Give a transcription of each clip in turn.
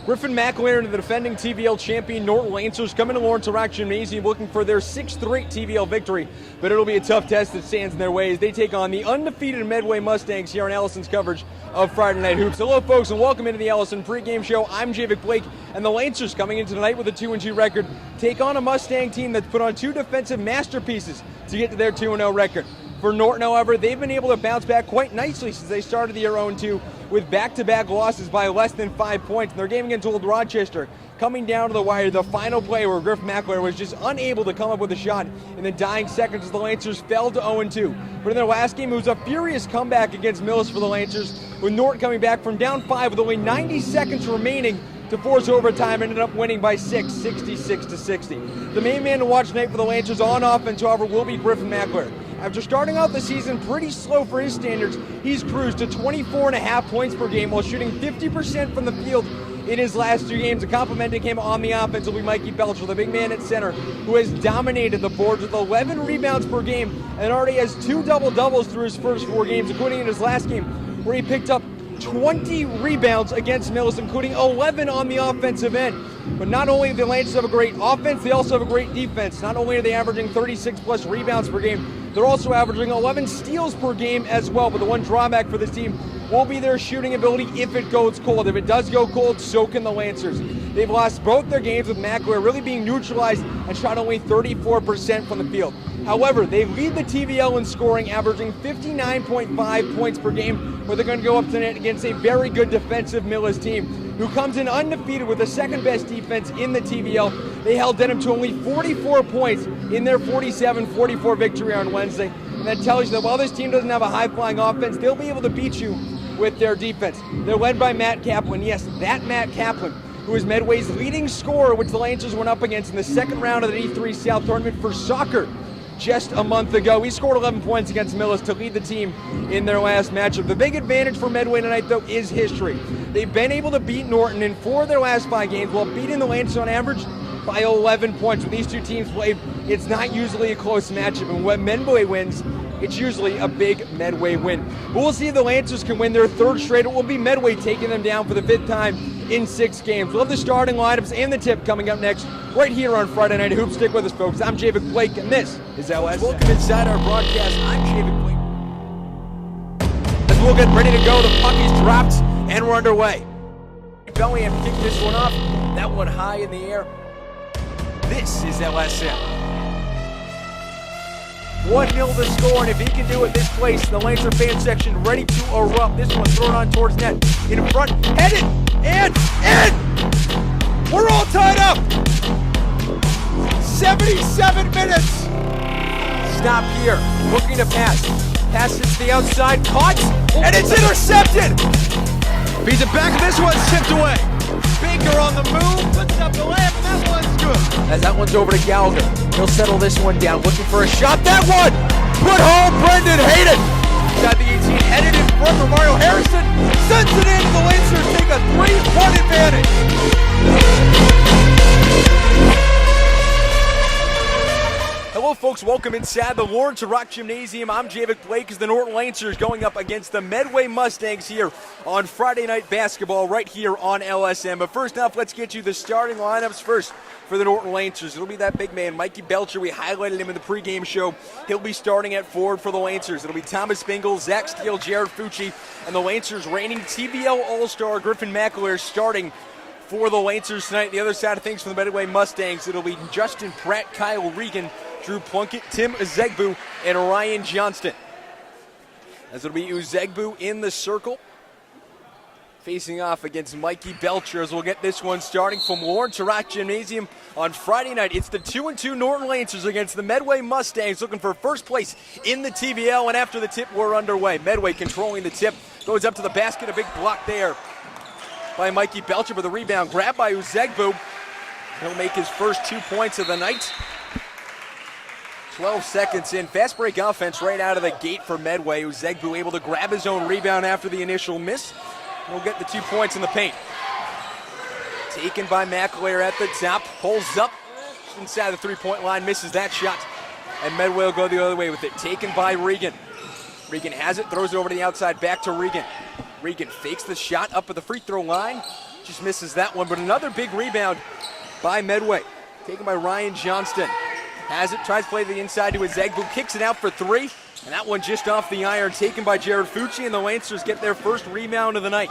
Griffin McElwain and the defending TVL champion Norton Lancers coming to Lawrence Rock Gymnasium looking for their 6th straight TVL victory, but it'll be a tough test that stands in their way as they take on the undefeated Medway Mustangs here on Allison's coverage of Friday Night Hoops. Hello folks and welcome into the Allison pregame show. I'm Javik Blake, and the Lancers coming into tonight with a 2-2 record take on a Mustang team that's put on 2 defensive masterpieces to get to their 2-0 record. For Norton, however, they've been able to bounce back quite nicely since they started the year 0-2 with back-to-back losses by less than 5 points. In their game against Old Rochester, coming down to the wire, the final play where Griffin McElwain was just unable to come up with a shot in the dying seconds as the Lancers fell to 0-2. But in their last game, it was a furious comeback against Millis for the Lancers, with Norton coming back from down 5 with only 90 seconds remaining to force overtime, ended up winning by 6, 66-60. The main man to watch tonight for the Lancers on offense, however, will be Griffin McElwain. After starting out the season pretty slow for his standards, he's cruised to 24.5 points per game while shooting 50% from the field in his last 2 games. And complimenting him on the offense will be Mikey Belcher, the big man at center, who has dominated the boards with 11 rebounds per game and already has 2 double-doubles through his first 4 games, including in his last game where he picked up 20 rebounds against Millis, including 11 on the offensive end. But not only do the Lancers have a great offense, they also have a great defense. Not only are they averaging 36-plus rebounds per game, they're also averaging 11 steals per game as well. But the one drawback for this team will be their shooting ability if it goes cold. If it does go cold, so can the Lancers. They've lost both their games with McElwain really being neutralized and shot only 34% from the field. However, they lead the TVL in scoring, averaging 59.5 points per game, where they're going to go up tonight against a very good defensive Millis team, who comes in undefeated with the second best defense in the TVL. They held Denham to only 44 points in their 47-44 victory on Wednesday. And that tells you that while this team doesn't have a high-flying offense, they'll be able to beat you with their defense. They're led by Matt Kaplan. Yes, that Matt Kaplan, who is Medway's leading scorer, which the Lancers went up against in the second round of the D3 South Tournament for soccer just a month ago. He scored 11 points against Millis to lead the team in their last matchup. The big advantage for Medway tonight, though, is history. They've been able to beat Norton in 4 of their last 5 games while beating the Lancers on average by 11 points. When these two teams play, it's not usually a close matchup, and when Medway wins, it's usually a big Medway win. But we'll see if the Lancers can win their 3rd straight. It will be Medway taking them down for the 5th time in 6 games. We'll have the starting lineups and the tip coming up next, right here on Friday Night Hoops. Stick with us, folks. I'm Javik Blake, and this is LS. Welcome inside our broadcast. I'm Javik Blake. As we'll get ready to go, the puck is dropped, and we're underway. Bellingham kicked this one off. That one high in the air. This is LSM. 1-0 the score, and if he can do it this place, the Lancer fan section ready to erupt. This one thrown on towards net. In front, headed, and we're all tied up. 77 minutes. Stop here, looking to pass. Pass it to the outside, caught, and it's intercepted. Beats it back, and this one's tipped away. Baker on the move, puts up the layup, and that one's good. As that one's over to Gallagher. He'll settle this one down, looking for a shot. That one! Put home, Brendan Hayden! Got the 18 headed in front for Mario Harrison. Sends it in, the Lancers take a 3-point advantage. Hello folks, welcome inside the Lawrence Rock Gymnasium. I'm Javik Blake as the Norton Lancers going up against the Medway Mustangs here on Friday Night Basketball right here on LSM. But first off, let's get you the starting lineups first for the Norton Lancers. It'll be that big man, Mikey Belcher. We highlighted him in the pregame show. He'll be starting at forward for the Lancers. It'll be Thomas Bingle, Zach Steele, Jared Fucci, and the Lancers reigning TVL All-Star Griffin McElwain starting for the Lancers tonight. The other side of things from the Medway Mustangs, it'll be Justin Pratt, Kyle Regan, Drew Plunkett, Tim Uzegbu, and Ryan Johnston. As it'll be Uzegbu in the circle, facing off against Mikey Belcher, as we'll get this one starting from Lawrence Rock Gymnasium on Friday night. It's the 2-2 Norton Lancers against the Medway Mustangs, looking for first place in the TVL, and after the tip, we're underway. Medway controlling the tip, goes up to the basket, a big block there by Mikey Belcher, but the rebound grabbed by Uzegbu. He'll make his first 2 points of the night. 12 seconds in. Fast break offense right out of the gate for Medway. Uzegbu able to grab his own rebound after the initial miss. We'll get the 2 points in the paint. Taken by McElwain at the top. Pulls up inside the 3-point line. Misses that shot. And Medway will go the other way with it. Taken by Regan. Regan has it. Throws it over to the outside. Back to Regan. Regan fakes the shot up at the free throw line. Just misses that one, but another big rebound by Medway. Taken by Ryan Johnston. Has it, tries to play the inside to Ezegbu, kicks it out for three, and that one just off the iron, taken by Jared Fucci, and the Lancers get their first rebound of the night.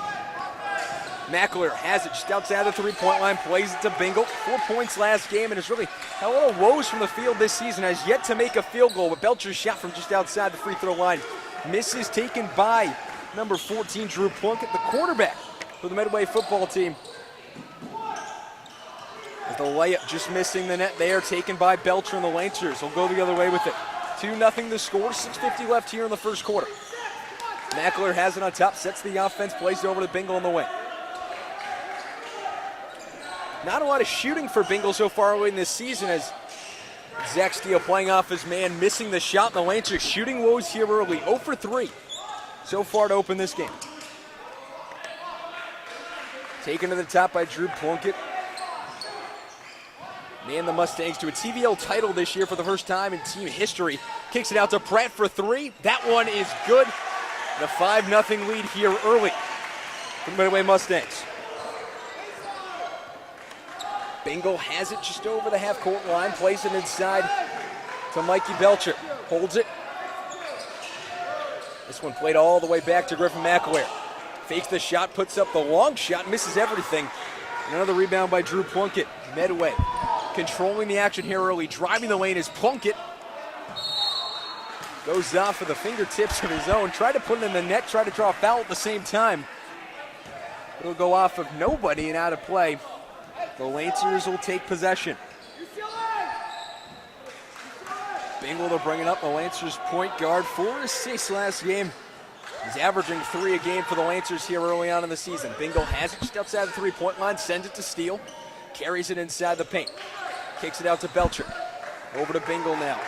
McAleer has it just outside the three-point line, plays it to Bingle. 4 points last game, and has really had a little woes from the field this season. Has yet to make a field goal, but Belcher's shot from just outside the free throw line misses, taken by number 14, Drew Plunkett, the quarterback for the Medway football team. With the layup just missing the net there, taken by Belcher, and the Lancers will go the other way with it. 2-0 the score, 6:50 left here in the first quarter. McAleer has it on top, sets the offense, plays it over to Bingle on the wing. Not a lot of shooting for Bingle so far early in this season, as Zach Steele playing off his man, missing the shot. The Lancers shooting woes here early, 0 for 3 so far to open this game. Taken to the top by Drew Plunkett. Man, the Mustangs to a TVL title this year for the first time in team history. Kicks it out to Pratt for three. That one is good. And a 5-0 lead here early for the Medway Mustangs. Bingle has it just over the half-court line, plays it inside to Mikey Belcher. Holds it. This one played all the way back to Griffin McAleer. Fakes the shot, puts up the long shot, misses everything. And another rebound by Drew Plunkett. Medway controlling the action here early, driving the lane is Plunkett. Goes off with the fingertips of his own, tried to put it in the net, tried to draw a foul at the same time. It'll go off of nobody and out of play. The Lancers will take possession. Bingle, they'll bring it up. The Lancers point guard, 4 assists last game. He's averaging 3 a game for the Lancers here early on in the season. Bingle has it just outside the three-point line, sends it to Steele, carries it inside the paint. Kicks it out to Belcher. Over to Bingle now.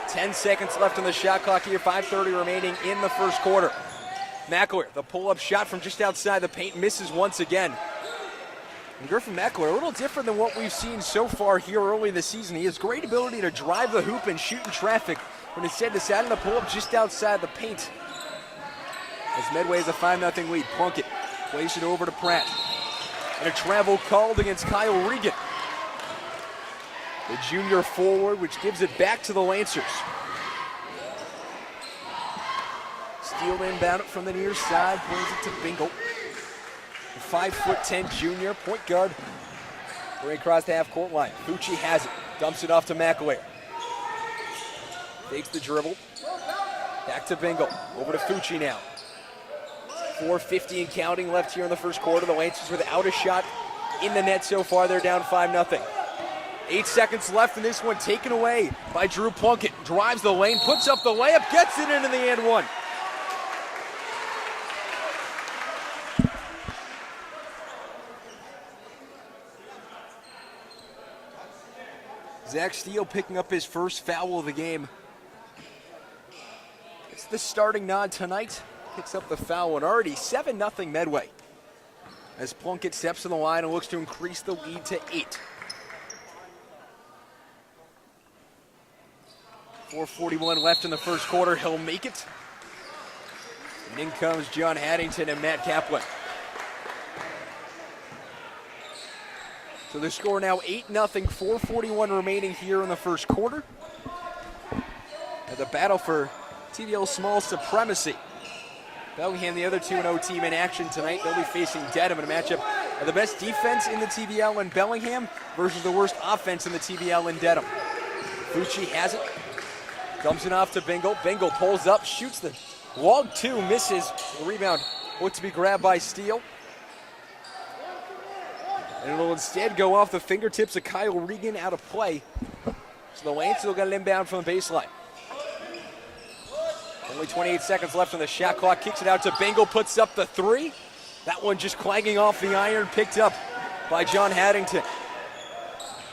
10 seconds left on the shot clock here, 5:30 remaining in the first quarter. McAleer, the pull-up shot from just outside the paint, misses once again. And Griffin McAleer, a little different than what we've seen so far here early this season. He has great ability to drive the hoop and shoot in traffic, but instead decided to pull up just outside the paint. As Medway has a 5-0 lead, Plunkett plays it over to Pratt. And a travel called against Kyle Regan, the junior forward, which gives it back to the Lancers. Steele inbound it from the near side, plays it to Bingle. The 5'10" junior point guard right across the half-court line. Fucci has it, dumps it off to McAleer. Takes the dribble, back to Bingle, over to Fucci now. 4:50 and counting left here in the first quarter. The Lancers without a shot in the net so far. They're down 5-0. 8 seconds left in this one, taken away by Drew Plunkett. Drives the lane, puts up the layup, gets it into the and one. Zach Steele picking up his first foul of the game. It's the starting nod tonight. Picks up the foul, and already 7-0 Medway as Plunkett steps to the line and looks to increase the lead to 8. 4:41 left in the first quarter. He'll make it. And in comes John Haddington and Matt Kaplan. So the score now 8-0, 4:41 remaining here in the first quarter. At the battle for TVL small supremacy. Bellingham, the other 2-0 team in action tonight. They'll be facing Dedham in a matchup of the best defense in the TVL in Bellingham versus the worst offense in the TVL in Dedham. Fucci has it. Dumps it off to Bingle. Bingle pulls up, shoots the long two, misses. The rebound looked to be grabbed by Steele. And it'll instead go off the fingertips of Kyle Regan, out of play. So the Lancers will get an inbound from the baseline. Only 28 seconds left on the shot clock. Kicks it out to Bingle, puts up the three. That one just clanging off the iron, picked up by John Haddington.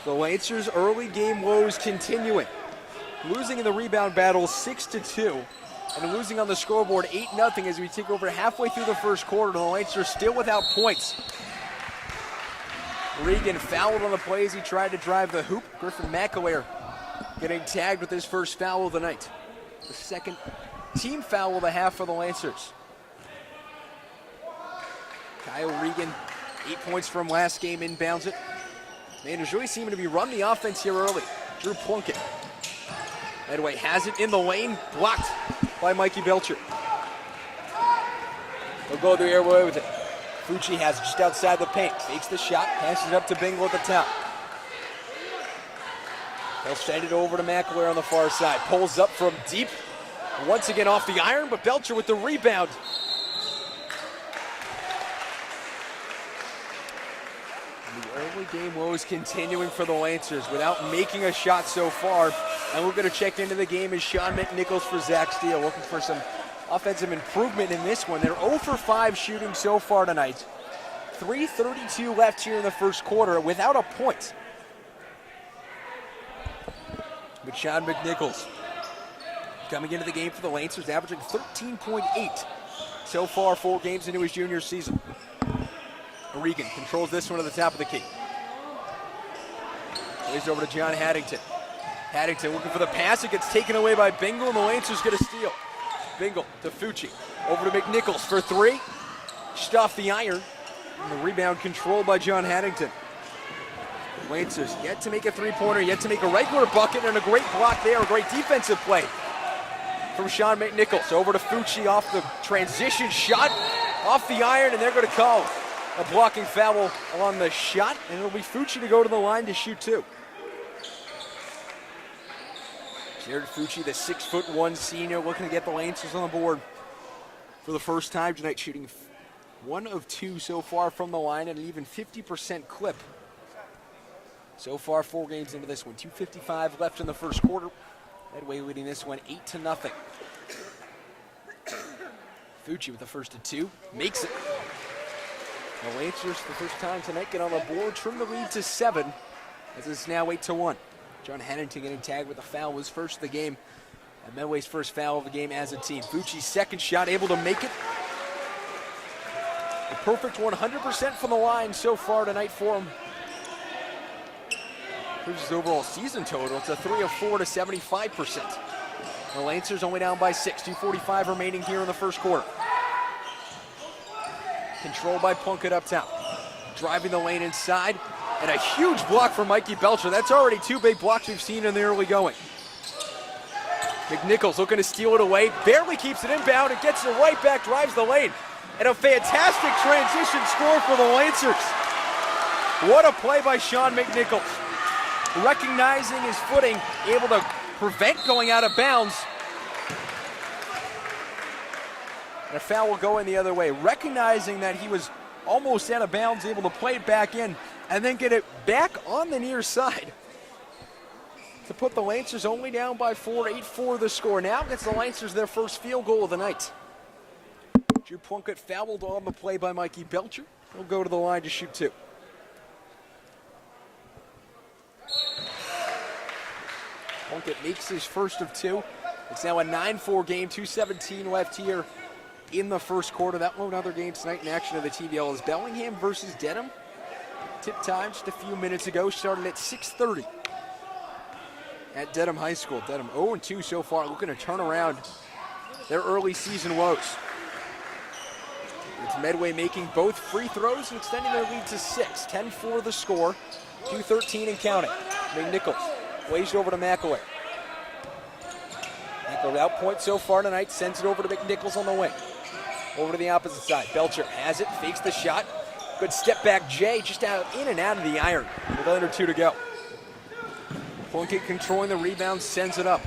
The Lancers' early game woes continuing. Losing in the rebound battle 6-2. And losing on the scoreboard 8-0 as we take over halfway through the first quarter. The Lancers still without points. Regan fouled on the play as he tried to drive the hoop. Griffin McAleer getting tagged with his first foul of the night. The second team foul of the half for the Lancers. Kyle Regan 8 points from last game, inbounds it. Man, is really seeming to be run the offense here early. Drew Plunkett. Medway has it in the lane, blocked by Mikey Belcher. He'll go the airway with it. Fucci has it just outside the paint. Fakes the shot, passes it up to Bingle at the top. They'll send it over to McAleer on the far side. Pulls up from deep. Once again off the iron, but Belcher with the rebound. And the early game woes continuing for the Lancers without making a shot so far. And we're going to check into the game as Sean McNichols for Zach Steele, looking for some offensive improvement in this one. They're 0 for 5 shooting so far tonight. 3:32 left here in the first quarter without a point. But Sean McNichols coming into the game for the Lancers, averaging 13.8 so far 4 games into his junior season. Regan controls this one at the top of the key. Plays over to John Haddington. Haddington looking for the pass. It gets taken away by Bingle, and the Lancers get a steal. Bingle to Fucci. Over to McNichols for 3. Just off the iron. And the rebound controlled by John Haddington. Lancers yet to make a three-pointer, yet to make a regular bucket, and a great block there, a great defensive play from Sean McNichols. Over to Fucci off the transition shot, off the iron, and they're going to call a blocking foul on the shot, and it'll be Fucci to go to the line to shoot 2. Jared Fucci, the 6'1" senior, looking to get the Lancers on the board for the first time tonight, shooting 1 of 2 so far from the line at an even 50% clip. So far, 4 games into this one. 2:55 left in the first quarter. Medway leading this one 8-0. Fucci with the first of 2, makes it. The Lancers, for the first time tonight, get on the board, trim the lead to 7, as it's now 8-1. John Haddington getting tagged with a foul, was first of the game. And Medway's first foul of the game as a team. Fucci's second shot, able to make it. A perfect 100% from the line so far tonight for him. His overall season total, it's a 3 of 4 to 75%. The Lancers only down by 6, 2:45 remaining here in the first quarter. Controlled by Plunkett up top. Driving the lane inside, and a huge block from Mikey Belcher. That's already 2 big blocks we've seen in the early going. McNichols looking to steal it away, barely keeps it inbound, and gets it right back, drives the lane. And a fantastic transition score for the Lancers. What a play by Sean McNichols. Recognizing his footing, able to prevent going out of bounds. And a foul will go in the other way. Recognizing that he was almost out of bounds, able to play it back in, and then get it back on the near side to put the Lancers only down by 4, 8-4 the score. Now gets the Lancers their first field goal of the night. Drew Plunkett fouled on the play by Mikey Belcher. He'll go to the line to shoot 2. Plunkett makes his first of 2. It's now a 9-4 game, 2:17 left here in the first quarter. That one other game tonight in action of the TVL is Bellingham versus Dedham. Tip time just a few minutes ago, started at 6:30 at Dedham High School. Dedham 0-2 so far, looking to turn around their early season woes. It's Medway making both free throws and extending their lead to 6. 10-4 the score, 2:13 and counting. McNichols plays it over to McAleer. McAleer without points so far tonight, sends it over to McNichols on the wing. Over to the opposite side. Belcher has it, fakes the shot. Good step back, Jay, just out in and out of the iron with under 2 to go. Plunkett controlling the rebound, sends it up.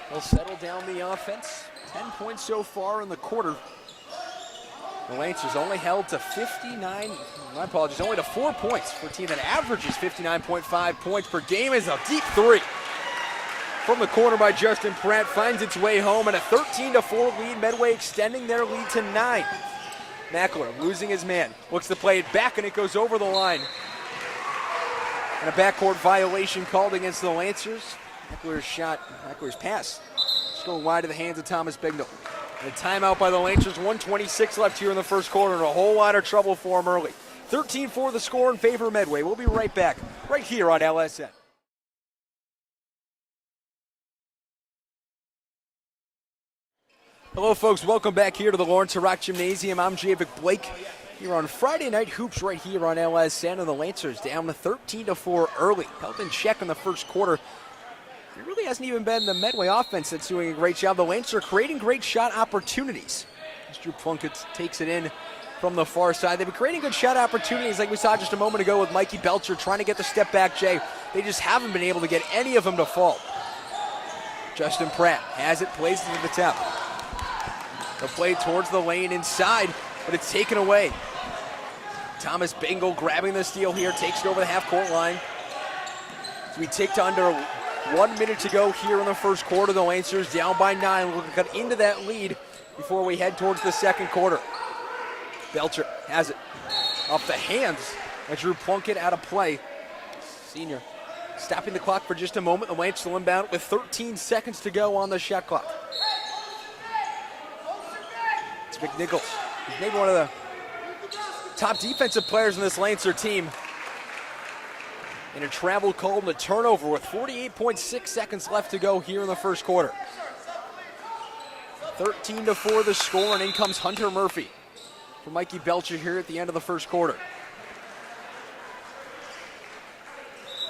They'll settle down the offense. 10 points so far in the quarter. The Lancers only held to 4 points for a team that averages 59.5 points per game. Is a deep 3 from the corner by Justin Pratt, finds its way home, and a 13-4 lead. Medway extending their lead to 9. McAleer losing his man, looks to play it back, and it goes over the line. And a backcourt violation called against the Lancers. McAleer's pass, just going wide to the hands of Thomas Bignell. And a timeout by the Lancers, 1:26 left here in the first quarter, and a whole lot of trouble for them early. 13-4 the score in favor of Medway. We'll be right back, right here on LSN. Hello, folks. Welcome back here to the Lawrence Rock Gymnasium. I'm Javik Blake here on Friday Night Hoops right here on LSN. And the Lancers down to 13-4 early. Held in check in the first quarter. It really hasn't even been the Medway offense that's doing a great job. The Lancers are creating great shot opportunities. As Drew Plunkett takes it in from the far side. They've been creating good shot opportunities like we saw just a moment ago with Mikey Belcher trying to get the step back Jay. They just haven't been able to get any of them to fall. Justin Pratt has it, plays it to the top. The play towards the lane inside, but it's taken away. Thomas Bingle grabbing the steal here, takes it over the half-court line. So we ticked under 1 minute to go here in the first quarter. The Lancers down by 9. We'll cut into that lead before we head towards the second quarter. Belcher has it off the hands of Drew Plunkett out of play. Senior stopping the clock for just a moment. The Lancers will inbound with 13 seconds to go on the shot clock. It's McNichols. He's maybe one of the top defensive players in this Lancer team. And a travel call and a turnover with 48.6 seconds left to go here in the first quarter. 13-4 the score, and in comes Hunter Murphy for Mikey Belcher here at the end of the first quarter.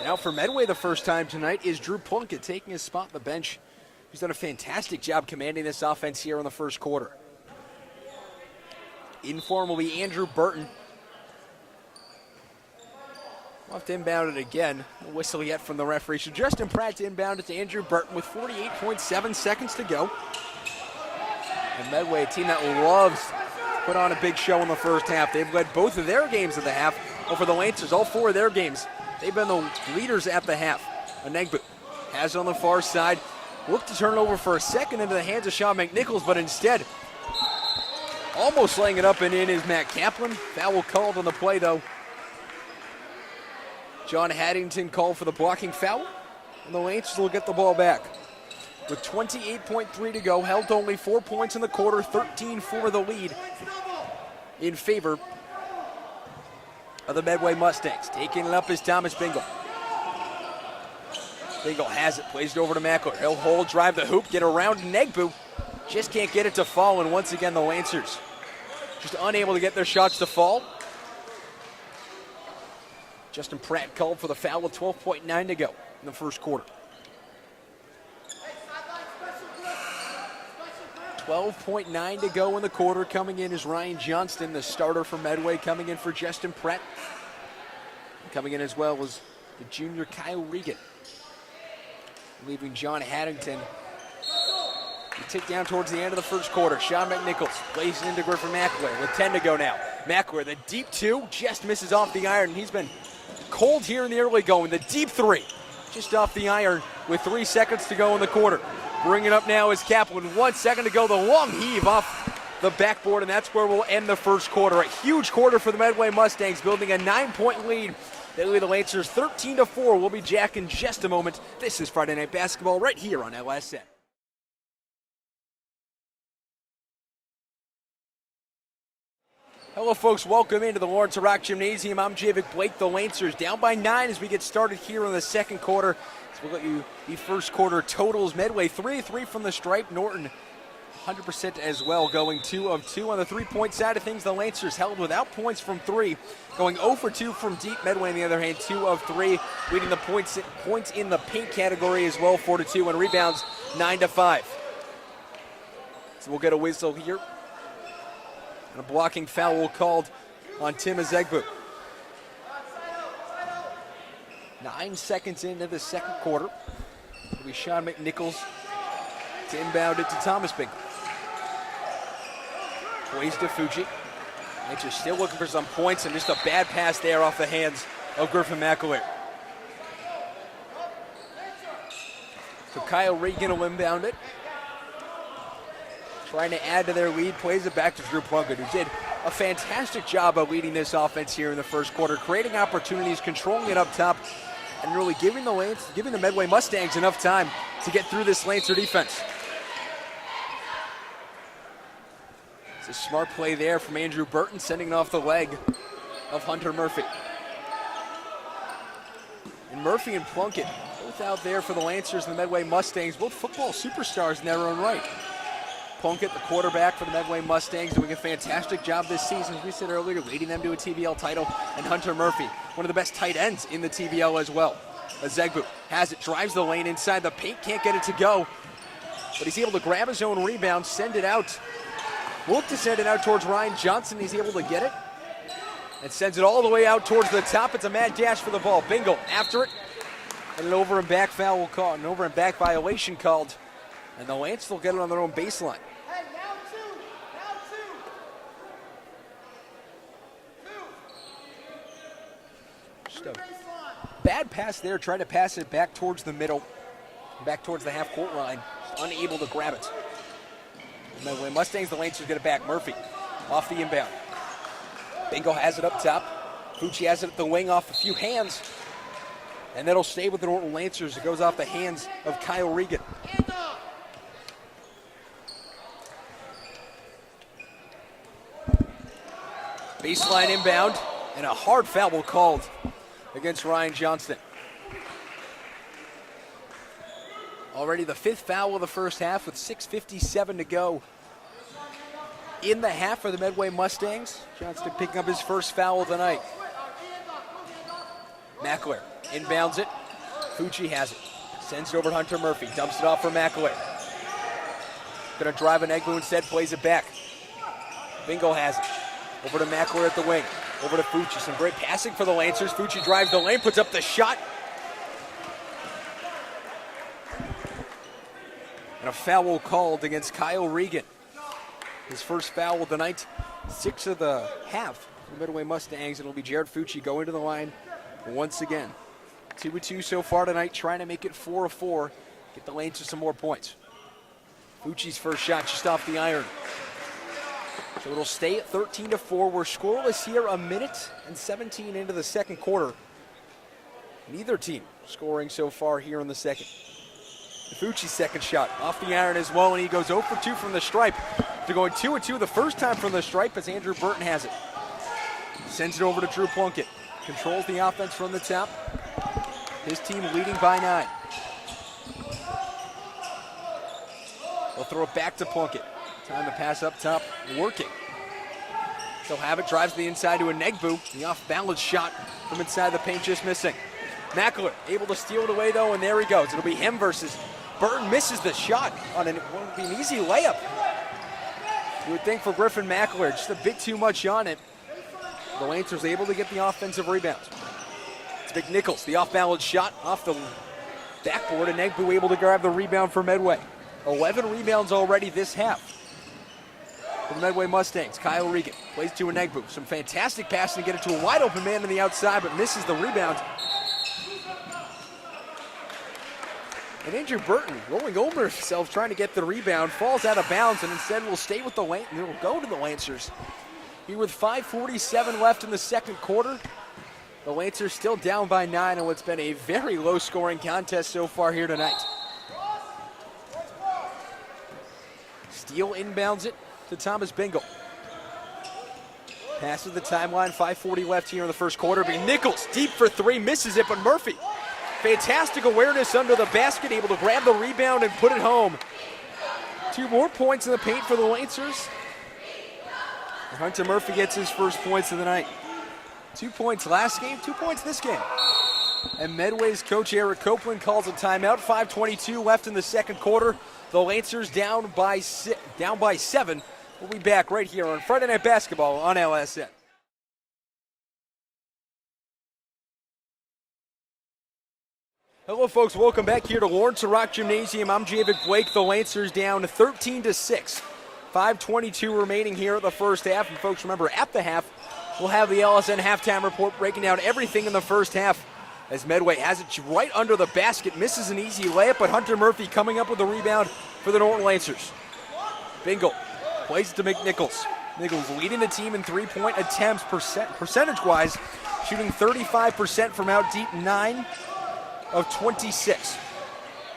Now for Medway the first time tonight is Drew Plunkett taking his spot on the bench. He's done a fantastic job commanding this offense here in the first quarter. In form will be Andrew Burton. We'll have to inbound it again. No whistle yet from the referee. So Justin Pratt to inbound it to Andrew Burton with 48.7 seconds to go. And Medway, a team that loves to put on a big show in the first half. They've led both of their games of the half. Well, for the Lancers, all 4 of their games, they've been the leaders at the half. Anegbu has it on the far side. Looked to turn it over for a second into the hands of Sean McNichols, but instead, almost laying it up and in is Matt Kaplan. Foul called on the play, though. John Haddington called for the blocking foul, and the Lancers will get the ball back. With 28.3 to go, held to only 4 points in the quarter, 13 for the lead in favor of the Medway Mustangs. Taking it up is Thomas Bingle. Bingle has it, plays it over to Mackler. He'll hold, drive the hoop, get around Negbu. Just can't get it to fall, and once again the Lancers just unable to get their shots to fall. Justin Pratt called for the foul with 12.9 to go in the first quarter. 12.9 to go in the quarter. Coming in is Ryan Johnston, the starter for Medway, coming in for Justin Pratt. Coming in as well was the junior Kyle Regan. Leaving John Haddington. We tick down towards the end of the first quarter. Sean McNichols plays it into Griffin Mackler with 10 to go now. Mackler, the deep 2, just misses off the iron. He's been cold here in the early going. The deep 3, just off the iron with 3 seconds to go in the quarter. Bringing it up now is Kaplan. 1 second to go. The long heave off the backboard, and that's where we'll end the first quarter. A huge quarter for the Medway Mustangs, building a 9-point lead. They lead the Lancers 13-4. We'll be Jack in just a moment. This is Friday Night Basketball right here on LSN. Hello, folks. Welcome into the Lawrence Rock Gymnasium. I'm Javik Blake. The Lancers down by 9 as we get started here in the second quarter. So we'll let you the first quarter totals. Medway 3-3 from the stripe. Norton 100% as well, going 2 of 2 on the three-point side of things. The Lancers held without points from 3, going 0 for 2 from deep. Medway, on the other hand, 2 of 3, leading the points in the paint category as well, 4-2, and rebounds 9-5. So we'll get a whistle here. And a blocking foul called on Tim Azegbu. 9 seconds into the second quarter. It'll be Sean McNichols to inbound it to Thomas Bingle. Plays to Fuji. Lancers still looking for some points, and just a bad pass there off the hands of Griffin McElwain. So Kyle Regan will inbound it. Trying to add to their lead, plays it back to Drew Plunkett, who did a fantastic job of leading this offense here in the first quarter, creating opportunities, controlling it up top, and really giving the Medway Mustangs enough time to get through this Lancer defense. It's a smart play there from Andrew Burton, sending it off the leg of Hunter Murphy. And Murphy and Plunkett both out there for the Lancers and the Medway Mustangs, both football superstars in their own right. Plunkett, the quarterback for the Medway Mustangs, doing a fantastic job this season, as we said earlier, leading them to a TVL title. And Hunter Murphy, one of the best tight ends in the TVL as well. Azegbu has it, drives the lane inside the paint, can't get it to go. But he's able to grab his own rebound, send it out. Look to send it out towards Ryan Johnson. He's able to get it. And sends it all the way out towards the top. It's a mad dash for the ball. Bingle after it. And an over and back foul called, an over and back violation called. And the Lance will get it on their own baseline. Hey, now two. Just a bad pass there, trying to pass it back towards the middle, back towards the half-court line. Just unable to grab it. And then when Mustangs, the Lancers get it back. Murphy off the inbound. Bingo has it up top. Fucci has it at the wing off a few hands. And that'll stay with the Norton Lancers. It goes off the hands of Kyle Regan. Baseline inbound, and a hard foul called against Ryan Johnston. Already the fifth foul of the first half with 6:57 to go in the half for the Medway Mustangs. Johnston picking up his first foul of the night. Mackler inbounds it. Fucci has it. Sends it over to Hunter Murphy. Dumps it off for Mackler. Gonna drive an Egbu instead, plays it back. Bingo has it. Over to Mackler at the wing. Over to Fucci. Some great passing for the Lancers. Fucci drives the lane, puts up the shot. And a foul called against Kyle Regan. His first foul of the night, 6 of the half for the Medway Mustangs. It'll be Jared Fucci going to the line once again. 2-2 so far tonight, trying to make it 4-4. Get the Lancers some more points. Fucci's first shot just off the iron. So it'll stay at 13-4. We're scoreless here, a minute and 17 into the second quarter. Neither team scoring so far here in the second. Fucci's second shot off the iron as well, and he goes 0 for 2 from the stripe. They're going 2-2 the first time from the stripe as Andrew Burton has it. Sends it over to Drew Plunkett. Controls the offense from the top. His team leading by 9. They'll throw it back to Plunkett. Time to pass up top, working. They'll have it, drives the inside to a Negbu. The off-balance shot from inside the paint just missing. Mackler able to steal it away though, and there he goes. It'll be him versus Burton. Misses the shot on what would be an easy layup. You would think for Griffin Mackler, just a bit too much on it. The Lancers able to get the offensive rebound. It's McNichols, the off-balance shot off the backboard, and Negbu able to grab the rebound for Medway. 11 rebounds already this half for the Medway Mustangs. Kyle Regan plays to a Negbu. Some fantastic passing to get it to a wide open man on the outside, but misses the rebound. And Andrew Burton rolling over himself trying to get the rebound, falls out of bounds, and instead will stay with the Lancers. It will go to the Lancers. Here with 5:47 left in the second quarter. The Lancers still down by 9 in what's been a very low-scoring contest so far here tonight. Steele inbounds it to Thomas Bingle. Passes the timeline, 5:40 left here in the first quarter. Nichols deep for 3, misses it, but Murphy, fantastic awareness under the basket, able to grab the rebound and put it home. 2 more points in the paint for the Lancers. And Hunter Murphy gets his first points of the night. 2 points last game, 2 points this game. And Medway's coach Eric Copeland calls a timeout. 5:22 left in the second quarter. The Lancers down by 7. We'll be back right here on Friday Night Basketball on LSN. Hello, folks. Welcome back here to Lawrence Rock Gymnasium. I'm Javid Blake. The Lancers down 13-6. 5:22 remaining here at the first half. And folks, remember, at the half, we'll have the LSN halftime report breaking down everything in the first half. As Medway has it right under the basket, misses an easy layup, but Hunter Murphy coming up with the rebound for the Norton Lancers. Bingle plays it to McNichols. Nichols leading the team in three-point attempts percentage-wise, shooting 35% from out deep, 9 of 26.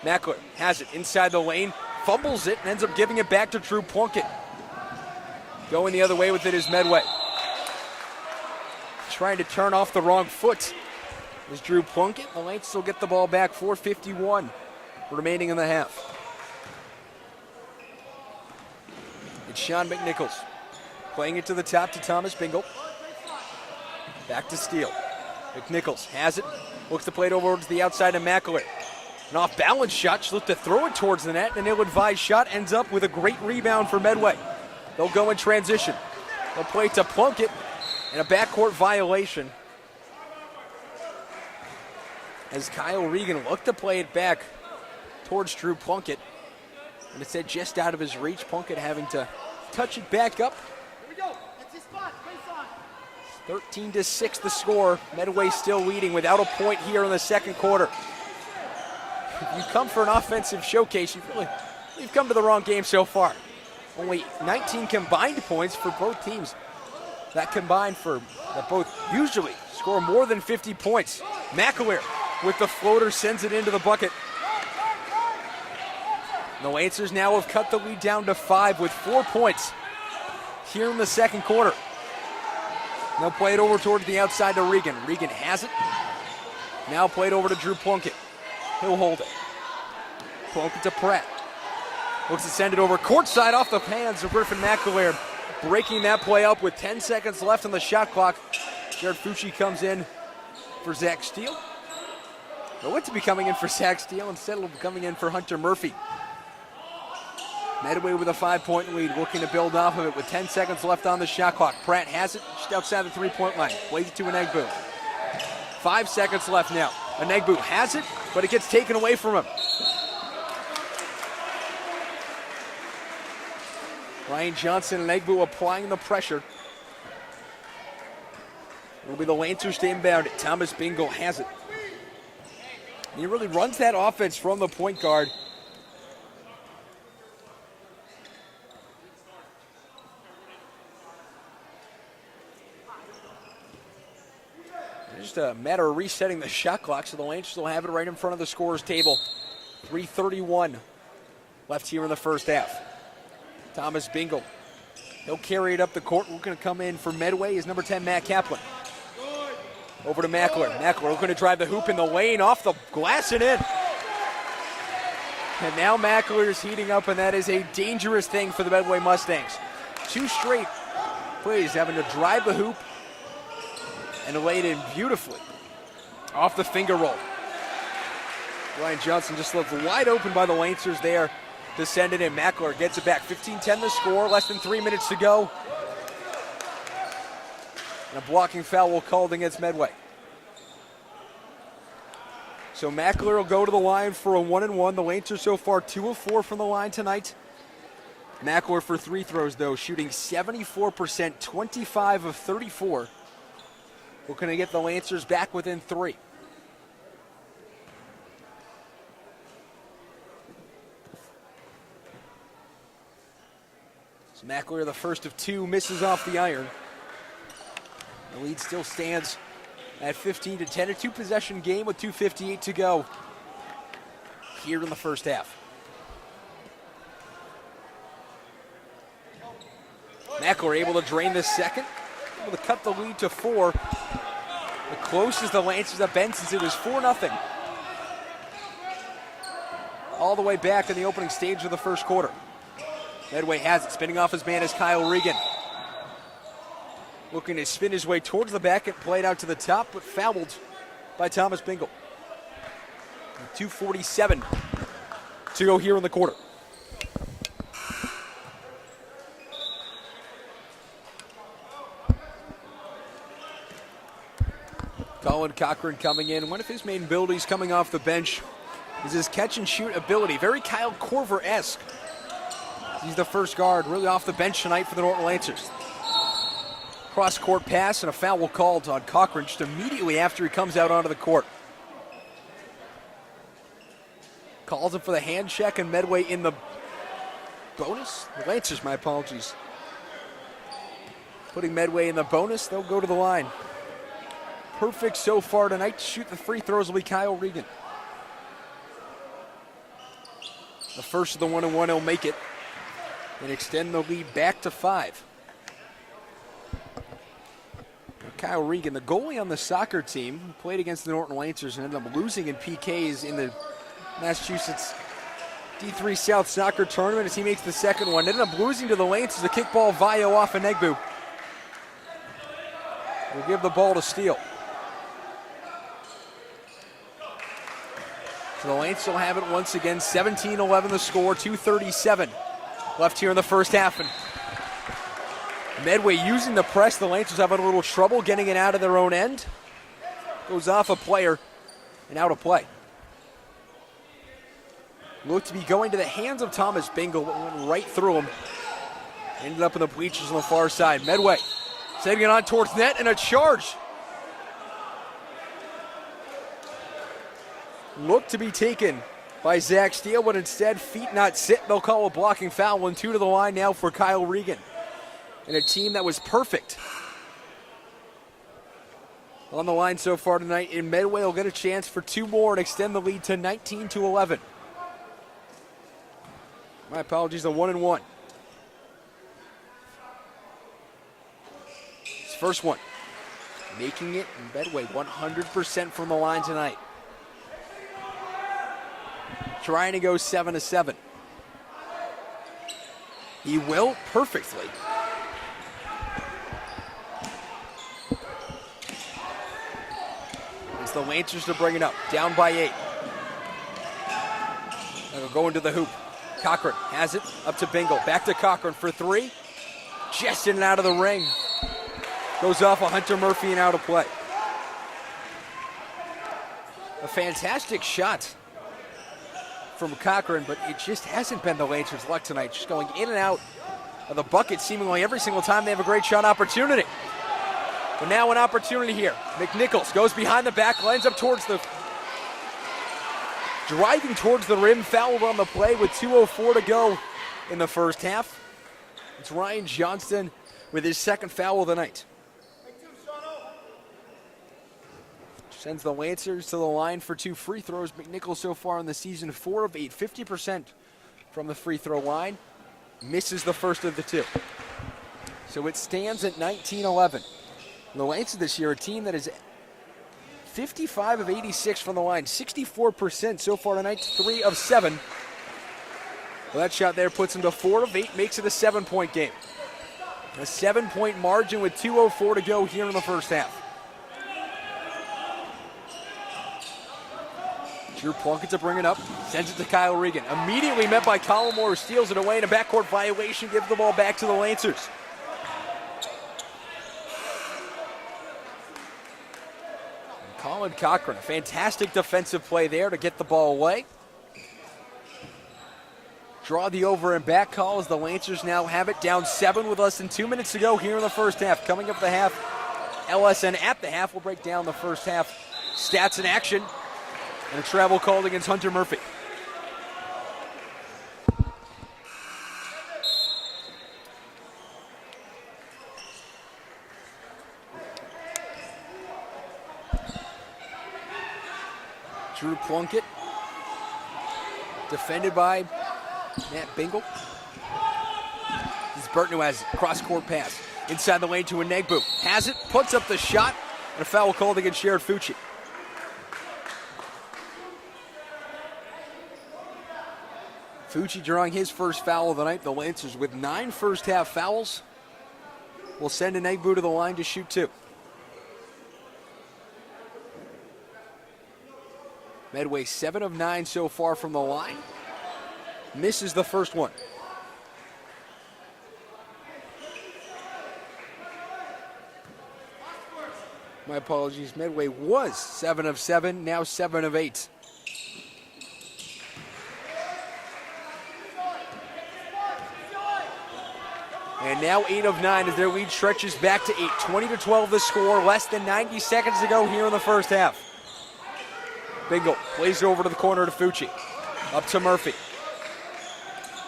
Mackler has it inside the lane, fumbles it, and ends up giving it back to Drew Plunkett. Going the other way with it is Medway. Trying to turn off the wrong foot is Drew Plunkett. The Lancers will get the ball back, 4:51 remaining in the half. Sean McNichols. Playing it to the top to Thomas Bingle. Back to Steele. McNichols has it. Looks to play it over to the outside of McAleer. An off-balance shot. She looked to throw it towards the net. An ill-advised shot ends up with a great rebound for Medway. They'll go in transition. They'll play it to Plunkett. And a backcourt violation. As Kyle Regan looked to play it back towards Drew Plunkett. And it said just out of his reach. Plunkett having to touch it back up. 13-6 the score. Medway still leading without a point here in the second quarter. If you come for an offensive showcase, you've come to the wrong game so far. Only 19 combined points for both teams. That both usually score more than 50 points. McAleer with the floater sends it into the bucket. The Lancers now have cut the lead down to 5 with 4 points here in the second quarter. They'll play it over towards the outside to Regan. Regan has it. Now played over to Drew Plunkett. He'll hold it. Plunkett to Pratt. Looks to send it over courtside off the hands of Griffin McAleer. Breaking that play up with 10 seconds left on the shot clock. Jared Fucci comes in for Zach Steele. They went to be coming in for Zach Steele. Instead of coming in for Hunter Murphy. Medway with a 5-point lead, looking to build off of it with 10 seconds left on the shot clock. Pratt has it, just outside the 3-point line. Plays it to Anegbu. 5 seconds left now. Anegbu has it, but it gets taken away from him. Ryan Johnson and Anegbu applying the pressure. It'll be the Lancers to inbound it. Thomas Bingle has it. And he really runs that offense from the point guard. Just a matter of resetting the shot clock, so the Lancers will have it right in front of the scorer's table. 3:31 left here in the first half. Thomas Bingle. He'll carry it up the court. We're going to come in for Medway is number 10, Matt Kaplan. Over to Mackler. Mackler looking to drive the hoop in the lane, off the glass and in. And now Mackler is heating up, and that is a dangerous thing for the Medway Mustangs. 2 straight plays having to drive the hoop and lay it in beautifully off the finger roll. Ryan Johnson just left wide open by the Lancers there to send it in. Mackler gets it back. 15-10 the score, less than 3 minutes to go. And a blocking foul called against Medway. So Mackler will go to the line for a 1-and-1. The Lancers so far 2 of 4 from the line tonight. Mackler for 3 throws though, shooting 74%, 25 of 34. Looking to get the Lancers back within 3. So Mackler, the first of 2, misses off the iron. The lead still stands at 15-10, a 2-possession game with 2:58 to go here in the first half. Mackler able to drain this second, able to cut the lead to 4. The closest the Lancers have been since it was 4-0. All the way back in the opening stage of the first quarter. Medway has it, spinning off his man is Kyle Regan. Looking to spin his way towards the back and played out to the top, but fouled by Thomas Bingle. 2:47 to go here in the quarter. Colin Cochran coming in. One of his main abilities coming off the bench is his catch-and-shoot ability. Very Kyle Korver-esque. He's the first guard, really off the bench tonight for the Norton Lancers. Cross-court pass and a foul called on Cochran just immediately after he comes out onto the court. Calls him for the hand check, and Medway in the bonus. The Lancers, my apologies. Putting Medway in the bonus, they'll go to the line. Perfect so far tonight. Shoot the free throws will be Kyle Regan. The first of the 1-and-1 will make it and extend the lead back to 5. Kyle Regan, the goalie on the soccer team, who played against the Norton Lancers and ended up losing in PKs in the Massachusetts D3 South Soccer Tournament as he makes the second one. Ended up losing to the Lancers. A kickball Vio off of Negbu. We'll give the ball to Steele. So the Lancers will have it once again. 17-11 the score, 2:37 left here in the first half. And Medway using the press. The Lancers having a little trouble getting it out of their own end. Goes off a player and out of play. Looked to be going to the hands of Thomas Bingle, but went right through him. Ended up in the bleachers on the far side. Medway setting it on towards net and a charge. Looked to be taken by Zach Steele, but instead feet not sit. They'll call a blocking foul. 1-2 to the line now for Kyle Regan. And a team that was perfect on the line so far tonight. And Medway will get a chance for two more and extend the lead to 19-11. My apologies, a 1-1. His first one. Making it in Medway 100% from the line tonight. Trying to go 7-7. He will perfectly. It's the Lancers to bring it up. Down by 8. They'll go into the hoop. Cochran has it up to Bingle. Back to Cochran for 3. Just in and out of the ring. Goes off of Hunter Murphy and out of play. A fantastic shot from Cochran, but it just hasn't been the Lancers' luck tonight. Just going in and out of the bucket seemingly every single time they have a great shot opportunity. But now an opportunity here. McNichols goes behind the back, lines up towards the... Driving towards the rim, fouled on the play with 2:04 to go in the first half. It's Ryan Johnston with his second foul of the night. Sends the Lancers to the line for 2 free throws. McNichols so far in the season, 4 of 8, 50% from the free throw line. Misses the first of the 2. So it stands at 19-11. The Lancers this year, a team that is 55 of 86 from the line, 64% so far tonight, 3 of 7. Well, that shot there puts them to 4 of 8, makes it a 7-point game. A 7-point margin with 2:04 to go here in the first half. Drew Plunkett to bring it up, sends it to Kyle Regan. Immediately met by Colin Moore, who steals it away in a backcourt violation, gives the ball back to the Lancers. Colin Cochran, fantastic defensive play there to get the ball away. Draw the over and back call as the Lancers now have it down 7 with less than 2 minutes to go here in the first half. Coming up the half, LSN at the half will break down the first half stats in action. And a travel called against Hunter Murphy. Drew Plunkett, defended by Matt Bingle. This is Burton who has cross-court pass. Inside the lane to Enegbu. Has it, puts up the shot, and a foul called against Jared Fucci. Fucci drawing his first foul of the night. The Lancers with 9 first-half fouls will send Enegbu to the line to shoot 2. Medway 7 of 9 so far from the line. Misses the first one. My apologies. Medway was 7 of 7, now 7 of 8. And now 8 of 9 as their lead stretches back to 8. 20-12 the score. Less than 90 seconds to go here in the first half. Bingle plays it over to the corner to Fucci. Up to Murphy.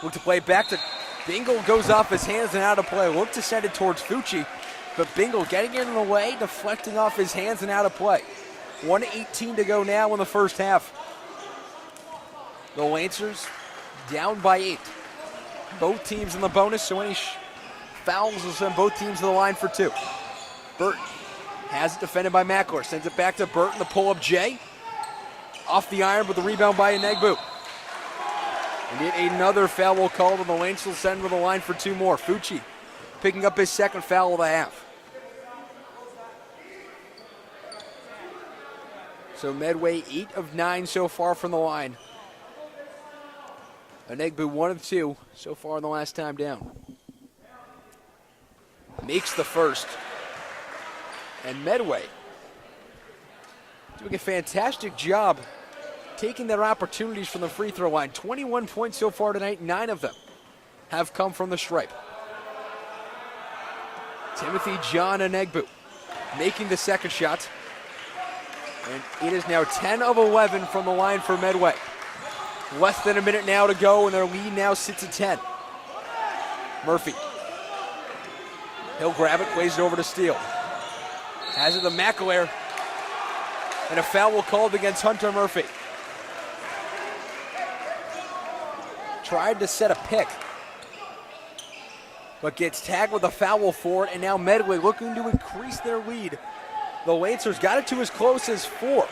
Look to play back to Bingle, goes off his hands and out of play. Look to send it towards Fucci, but Bingle getting in the way, deflecting off his hands and out of play. 1:18 to go now in the first half. The Lancers down by 8. Both teams in the bonus, so any fouls will send both teams to the line for 2. Burton has it defended by Mackler. Sends it back to Burton, the pull-up J. Off the iron, but the rebound by Enegbu. And yet another foul will call, and the Lancers will send him to the line for 2 more. Fucci picking up his second foul of the half. So Medway 8 of 9 so far from the line. Anegbu 1 of 2 so far in the last time down. Makes the first. And Medway doing a fantastic job taking their opportunities from the free throw line. 21 points so far tonight, 9 of them have come from the stripe. Timothy John Anegbu making the second shot. And it is now 10 of 11 from the line for Medway. Less than a minute now to go, and their lead now sits at 10. Murphy. He'll grab it, plays it over to Steele. Has it to McAleer. And a foul will called against Hunter Murphy. Tried to set a pick, but gets tagged with a foul for it, and now Medway looking to increase their lead. The Lancers got it to as close as 4.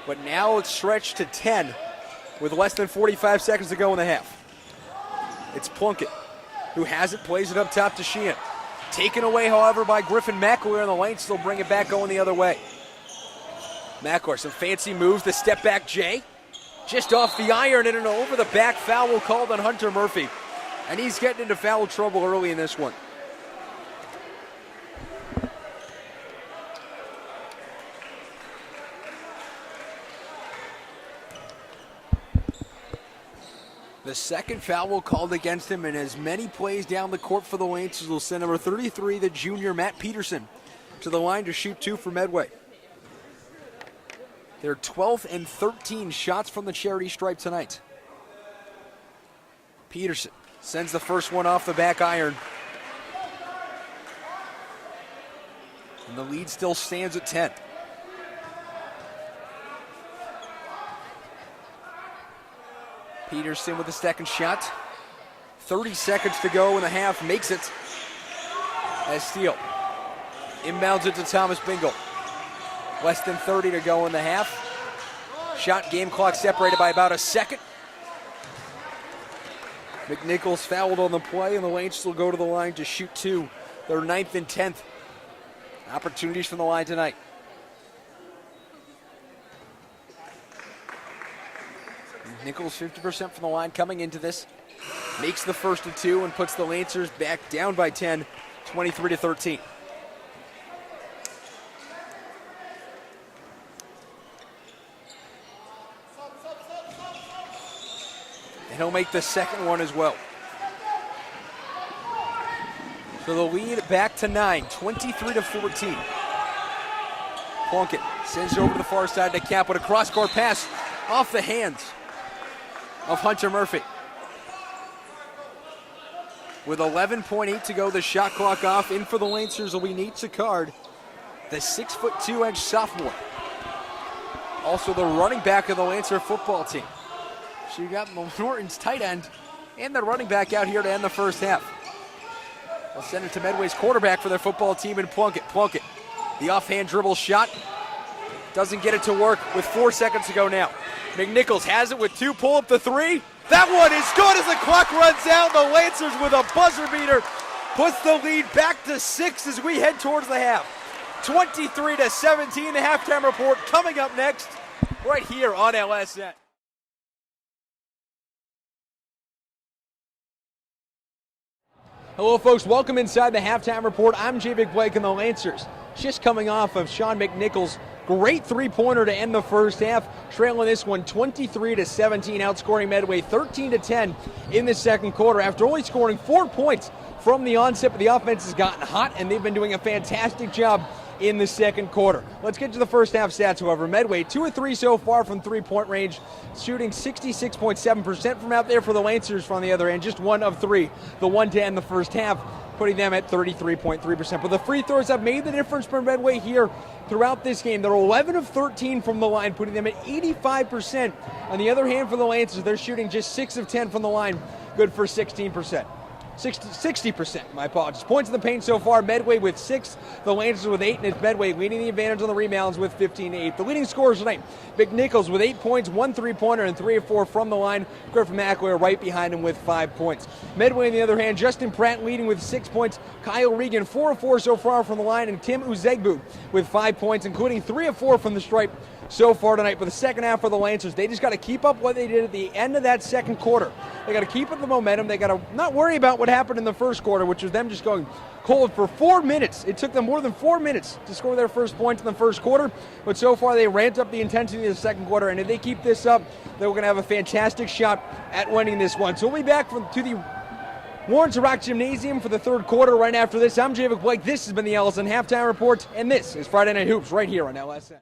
But now it's stretched to 10 with less than 45 seconds to go in the half. It's Plunkett who has it, plays it up top to Sheehan. Taken away, however, by Griffin McAleer, and the Lancers will bring it back going the other way. McAleer, some fancy moves, the step back J. Just off the iron, and an over the back foul called on Hunter Murphy. And he's getting into foul trouble early in this one. The second foul called against him, and as many plays down the court for the Lancers will send number 33, the junior Matt Peterson, to the line to shoot 2 for Medway. They're 12 and 13 shots from the charity stripe tonight. Peterson sends the first one off the back iron. And the lead still stands at 10. Peterson with the second shot. 30 seconds to go in the half, makes it as Steele inbounds it to Thomas Bingle. Less than 30 to go in the half. Shot game clock separated by about a second. McNichols fouled on the play, and the Lancers will go to the line to shoot 2. Their 9th and 10th opportunities from the line tonight. Nichols 50% from the line coming into this. Makes the first of 2 and puts the Lancers back down by 10, 23-13. And he'll make the second one as well. So the lead back to 9, 23-14. Plunkett sends it over to the far side to Cap with a cross-court pass off the hands of Hunter Murphy. With 11.8 to go, the shot clock off. In for the Lancers will be Nate Sicard, the 6'2" sophomore. Also the running back of the Lancer football team. So you got Norton's tight end and the running back out here to end the first half. They'll send it to Medway's quarterback for their football team in Plunkett. Plunkett, the offhand dribble shot. Doesn't get it to work with 4 seconds to go now. McNichols has it with 2, pull up the 3. That one is good as the clock runs out. The Lancers with a buzzer beater puts the lead back to 6 as we head towards the half. 23-17, the halftime report coming up next right here on LSN. Hello folks, welcome inside the halftime report. I'm Jay Big Blake, and the Lancers just coming off of Sean McNichols' great three-pointer to end the first half, trailing this one 23-17, outscoring Medway 13-10 in the second quarter after only scoring 4 points from the onset. But the offense has gotten hot, and they've been doing a fantastic job in the second quarter. Let's get to the first half stats, however. Medway 2 of 3 so far from three-point range, shooting 66.7% from out there. For the Lancers on the other end, just 1 of 3, the one to end the first half, putting them at 33.3%. But the free throws have made the difference for Medway here throughout this game. They're 11 of 13 from the line, putting them at 85%. On the other hand, for the Lancers, they're shooting just 6 of 10 from the line, good for 16%. 60%, my apologies. Points in the paint so far, Medway with 6, the Lancers with 8, and it's Medway leading the advantage on the rebounds with 15-8. The leading scorers tonight, McNichols with 8 points, 1 3-pointer, and 3 of 4 from the line. Griffin McElroy right behind him with 5 points. Medway, on the other hand, Justin Pratt leading with 6 points, Kyle Regan 4 of 4 so far from the line, and Tim Uzegbu with 5 points, including 3 of 4 from the stripe so far tonight. For the second half for the Lancers, they just got to keep up what they did at the end of that second quarter. They got to keep up the momentum. They got to not worry about what happened in the first quarter, which was them just going cold for 4 minutes. It took them more than 4 minutes to score their first point in the first quarter, but so far they ramped up the intensity in the second quarter, and if they keep this up, they're going to have a fantastic shot at winning this one. So we'll be back to the Lawrence Rock Gymnasium for the third quarter right after this. I'm Javik Blake. This has been the Ellison Halftime Report, and this is Friday Night Hoops right here on LSN.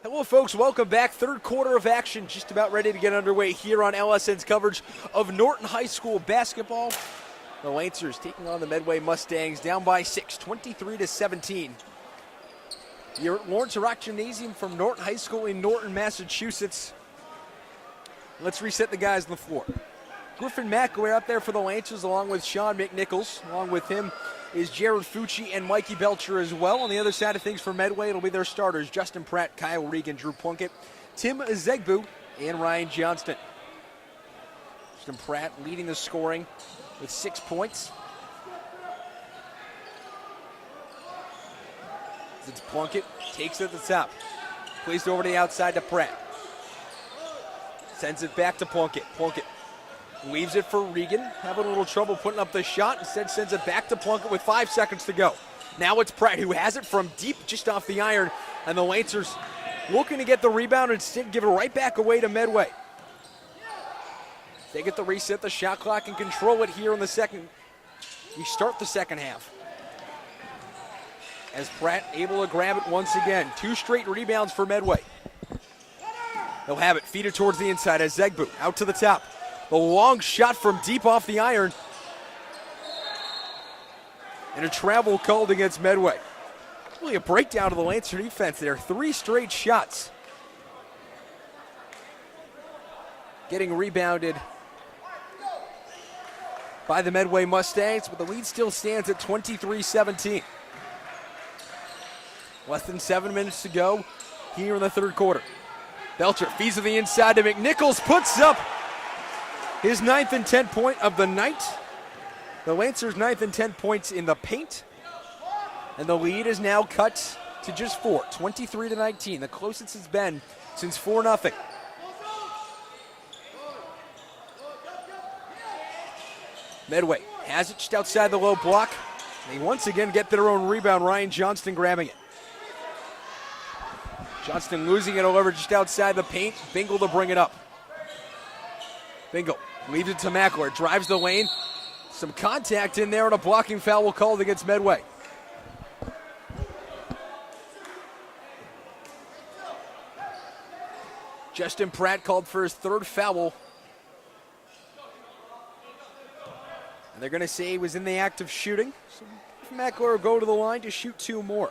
Hello, folks. Welcome back. Third quarter of action just about ready to get underway here on LSN's coverage of Norton High School basketball. The Lancers taking on the Medway Mustangs, down by 6, 23-17. You're at Lawrence Rock Gymnasium from Norton High School in Norton, Massachusetts. Let's reset the guys on the floor. Griffin McElroy out there for the Lancers, along with Sean McNichols. Along with him is Jared Fucci and Mikey Belcher as well. On the other side of things for Medway, it'll be their starters, Justin Pratt, Kyle Regan, Drew Plunkett, Tim Zegbu, and Ryan Johnston. Justin Pratt leading the scoring with 6 points. It's Plunkett, takes it at the top. Plays it over to the outside to Pratt. Sends it back to Plunkett. Plunkett leaves it for Regan, having a little trouble putting up the shot. Instead sends it back to Plunkett with 5 seconds to go. Now it's Pratt who has it from deep, just off the iron, and the Lancers looking to get the rebound and instead give it right back away to Medway. They get the reset, the shot clock, and control it here in the second. We start the second half. As Pratt able to grab it once again. 2 straight rebounds for Medway. They'll have it, feed it towards the inside as Zegbu out to the top. The long shot from deep off the iron. And a travel called against Medway. Really a breakdown of the Lancer defense there. 3 straight shots. Getting rebounded by the Medway Mustangs, but the lead still stands at 23-17. Less than 7 minutes to go here in the third quarter. Belcher feeds to the inside to McNichols, puts up his 9th and 10th point of the night. The Lancers' 9th and 10th points in the paint. And the lead is now cut to just 4, 23-19, the closest it's been since 4-0. Medway has it just outside the low block. They once again get their own rebound, Ryan Johnston grabbing it. Johnston losing it over just outside the paint. Bingle to bring it up. Bingle leaves it to McElroy, drives the lane. Some contact in there and a blocking foul will called against Medway. Justin Pratt called for his 3rd foul. And they're going to say he was in the act of shooting. So McElroy will go to the line to shoot 2 more.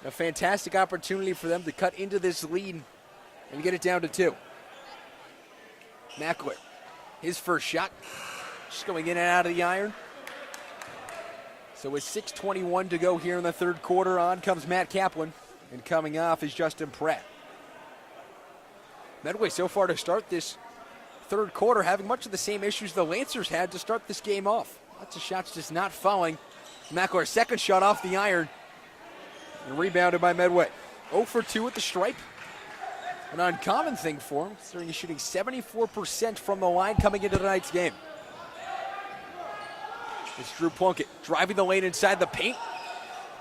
A fantastic opportunity for them to cut into this lead and get it down to 2. McElroy, his first shot, just going in and out of the iron. So with 6:21 to go here in the third quarter, on comes Matt Kaplan, and coming off is Justin Pratt. Medway so far to start this third quarter having much of the same issues the Lancers had to start this game off. Lots of shots just not falling. McElroy's second shot off the iron. And rebounded by Medway. 0 for 2 at the stripe. An uncommon thing for him, considering he's shooting 74% from the line coming into tonight's game. It's Drew Plunkett driving the lane inside the paint.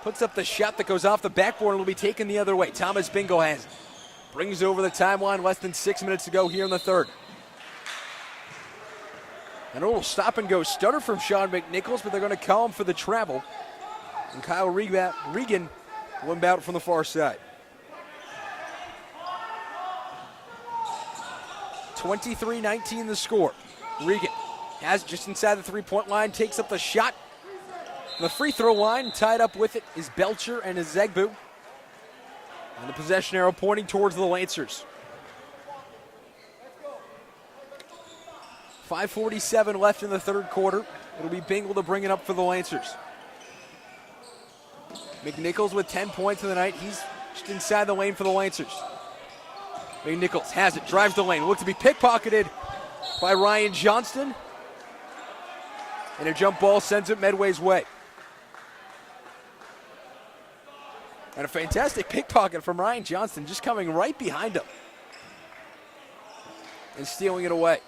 Puts up the shot that goes off the backboard and will be taken the other way. Thomas Bingo has it. Brings it over the timeline, less than 6 minutes to go here in the third. And a little stop and go stutter from Sean McNichols, but they're going to call him for the travel. And Kyle Regan will inbound from the far side. 23-19 the score. Regan has just inside the 3-point line, takes up the shot. The free throw line, tied up with it, is Belcher and Zegbu. And the possession arrow pointing towards the Lancers. 5:47 left in the third quarter. It'll be Bingle to bring it up for the Lancers. McNichols with 10 points in the night. He's just inside the lane for the Lancers. McNichols has it, drives the lane, looks to be pickpocketed by Ryan Johnston. And a jump ball sends it Medway's way. And a fantastic pickpocket from Ryan Johnston, just coming right behind him and stealing it away.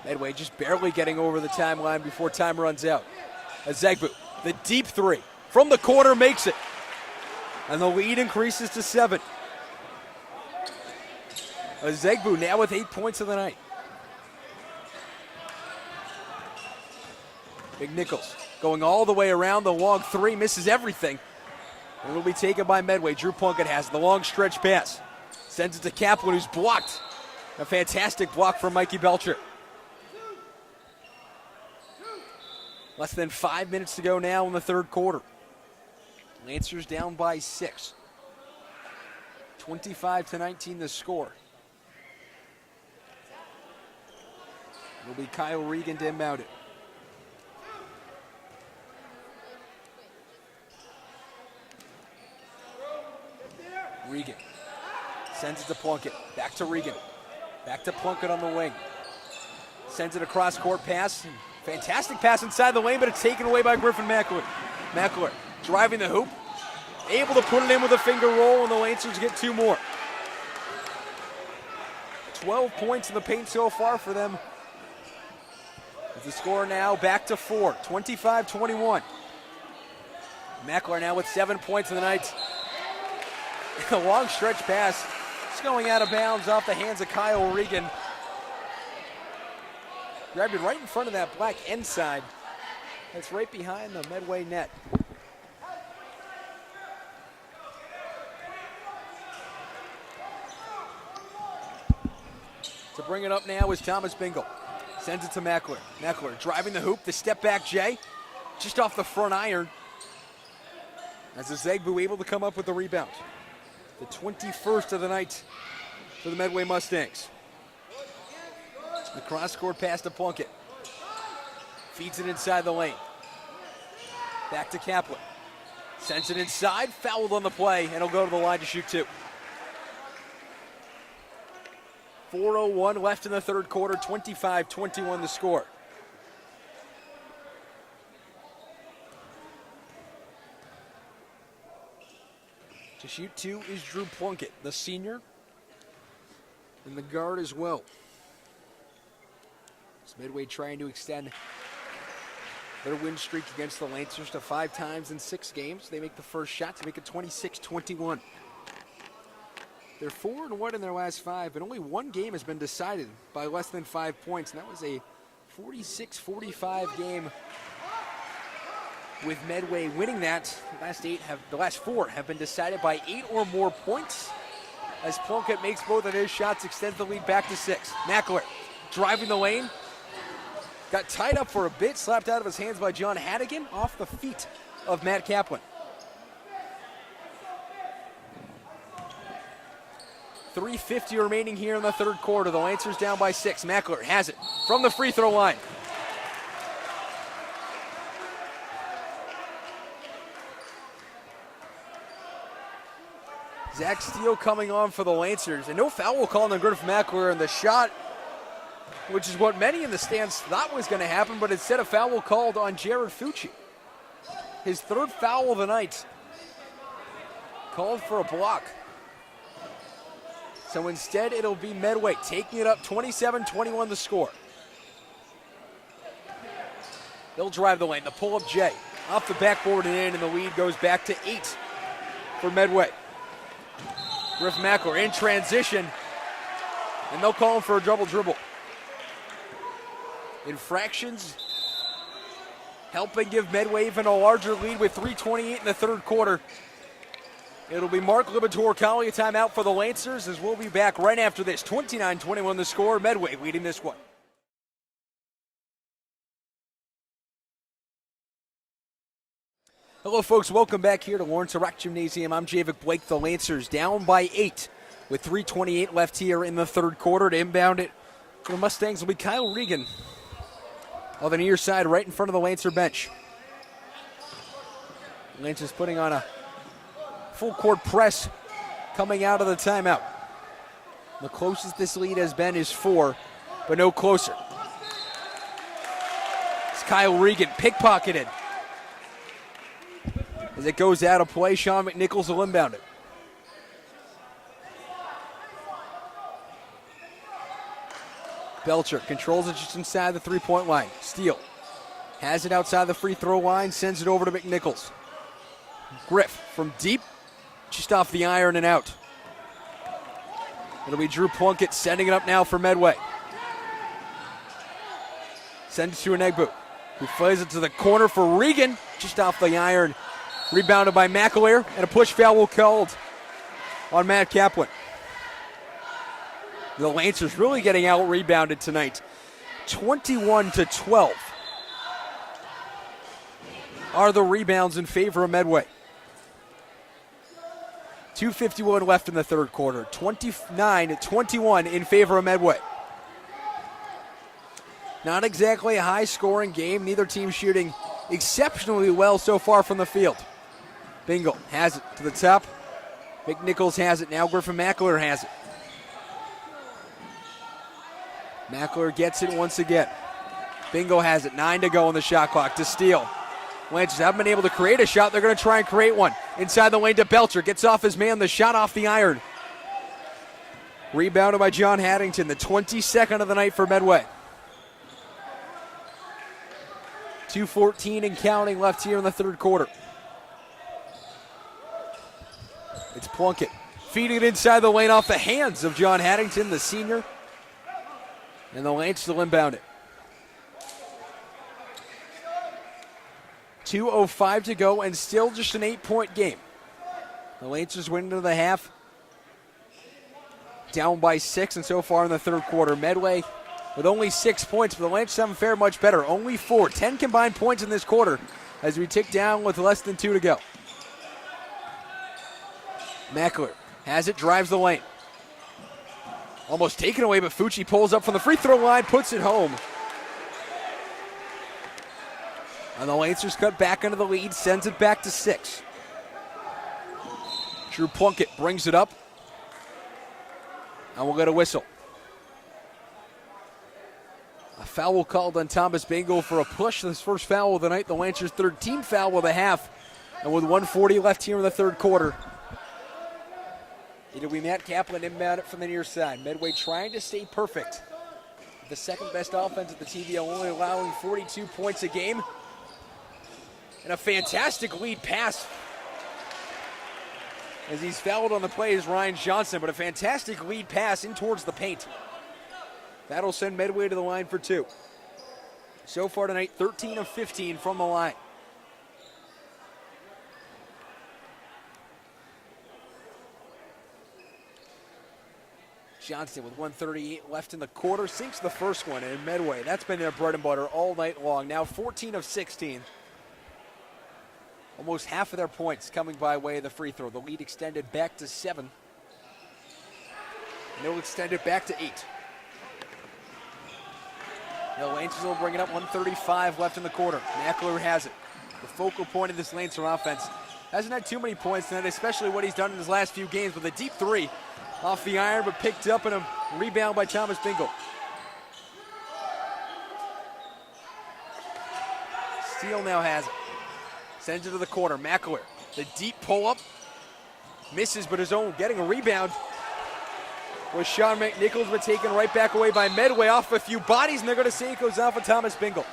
Medway just barely getting over the timeline before time runs out. Azegbu, the deep three from the corner, makes it. And the lead increases to 7. Azegbu now with 8 points of the night. McNichols going all the way around the long three, misses everything. And will be taken by Medway. Drew Plunkett has the long stretch pass. Sends it to Kaplan, who's blocked. A fantastic block from Mikey Belcher. Less than 5 minutes to go now in the third quarter. Lancers down by 6. 25-19 the score. It'll be Kyle Regan to inbound it. Regan sends it to Plunkett. Back to Regan. Back to Plunkett on the wing. Sends it across court pass. Fantastic pass inside the lane, but it's taken away by Griffin Mackler. Mackler driving the hoop. Able to put it in with a finger roll, and the Lancers get 2 more. 12 points in the paint so far for them. The score now back to 4, 25-21. Mackler now with 7 points in the night. A long stretch pass. It's going out of bounds off the hands of Kyle Regan. Grabbed it right in front of that black end side. That's right behind the Medway net. To bring it up now is Thomas Bingle. Sends it to Mackler. Mackler driving the hoop, the step back J, just off the front iron. As Azegbu able to come up with the rebound. The 21st of the night for the Medway Mustangs. The cross-court pass to Plunkett. Feeds it inside the lane. Back to Kaplan. Sends it inside, fouled on the play, and he'll go to the line to shoot 2. 4:01 left in the third quarter, 25-21 the score. To shoot 2 is Drew Plunkett, the senior, and the guard as well. It's Medway trying to extend their win streak against the Lancers to 5 times in 6 games. They make the first shot to make it 26-21. They're 4-1 in their last 5, but only 1 game has been decided by less than 5 points, and that was a 46-45 game with Medway winning that. The last 4 have been decided by 8 or more points. As Plunkett makes both of his shots, extends the lead back to 6. Mackler driving the lane. Got tied up for a bit, slapped out of his hands by John Hannigan off the feet of Matt Kaplan. 3:50 remaining here in the third quarter. The Lancers down by 6. Mackler has it from the free throw line. Zach Steele coming on for the Lancers. And no foul call on Griffin Mackler, and the shot, which is what many in the stands thought was going to happen, but instead a foul called on Jared Fucci. His 3rd foul of the night. Called for a block. So instead it'll be Medway taking it up, 27-21 the score. They'll drive the lane, the pull-up J. Off the backboard and in, and the lead goes back to 8 for Medway. Griff Mackler in transition, and they'll call him for a double dribble. Infractions helping give Medway even a larger lead with 3:28 in the third quarter. It'll be Mark Libator calling a timeout for the Lancers, as we'll be back right after this. 29-21 the score, Medway leading this one. Hello, folks. Welcome back here to Lawrence Rec Gymnasium. I'm Javik Blake. The Lancers down by 8 with 3:28 left here in the third quarter. To inbound it for the Mustangs will be Kyle Regan on the near side right in front of the Lancer bench. Lancers putting on a full court press coming out of the timeout. The closest this lead has been is 4, but no closer. It's Kyle Regan pickpocketed. As it goes out of play, Sean McNichols will inbound it. Belcher controls it just inside the three-point line. Steele has it outside the free throw line, sends it over to McNichols. Griff from deep, just off the iron and out. It'll be Drew Plunkett sending it up now for Medway. Sends it to Enegbu, who flies it to the corner for Regan, just off the iron. Rebounded by McAleer, and a push foul will called on Matt Kaplan. The Lancers really getting out-rebounded tonight. 21-12 are the rebounds in favor of Medway. 2:51 left in the third quarter. 29-21 in favor of Medway. Not exactly a high-scoring game. Neither team shooting exceptionally well so far from the field. Bingle has it to the top. McNichols has it now. Griffin McAleer has it. McAleer gets it once again. Bingo has it. 9 to go on the shot clock to Steele. Lancers haven't been able to create a shot. They're going to try and create one. Inside the lane to Belcher. Gets off his man. The shot off the iron. Rebounded by John Haddington. The 22nd of the night for Medway. 2:14 and counting left here in the third quarter. It's Plunkett feeding it inside the lane off the hands of John Haddington, the senior. And the Lancers will inbound it. 2:05 to go and still just an 8-point game. The Lancers win into the half. Down by 6, and so far in the third quarter, Medway with only 6 points, but the Lancers haven't fared much better. Only 4. 10 combined points in this quarter as we tick down with less than 2 to go. McAleer has it, drives the lane. Almost taken away, but Fucci pulls up from the free throw line, puts it home. And the Lancers cut back into the lead, sends it back to 6. Drew Plunkett brings it up. And we'll get a whistle. A foul called on Thomas Bingo for a push. This first foul of the night, the Lancers' third team foul with a half. And with 1:40 left here in the third quarter, it'll be Matt Kaplan inbound it from the near side. Medway trying to stay perfect. The second best offense at the TVL, only allowing 42 points a game. And a fantastic lead pass. As he's fouled on the play is Ryan Johnson, but a fantastic lead pass in towards the paint. That'll send Medway to the line for 2. So far tonight, 13 of 15 from the line. Johnston with 1:38 left in the quarter sinks the first one, and Medway, that's been their bread and butter all night long. Now 14 of 16. Almost half of their points coming by way of the free throw. The lead extended back to 7. And they'll extend it back to 8. The Lancers will bring it up, 1:35 left in the quarter. McAleer has it. The focal point of this Lancer offense. Hasn't had too many points tonight, especially what he's done in his last few games with a deep 3 off the iron, but picked up in a rebound by Thomas Bingle. Steele now has it. Sends it to the corner. McAleer, the deep pull-up. Misses, but his own getting a rebound was Sean McNichols, but taken right back away by Medway off a few bodies, and they're going to say it goes off of Thomas Bingle.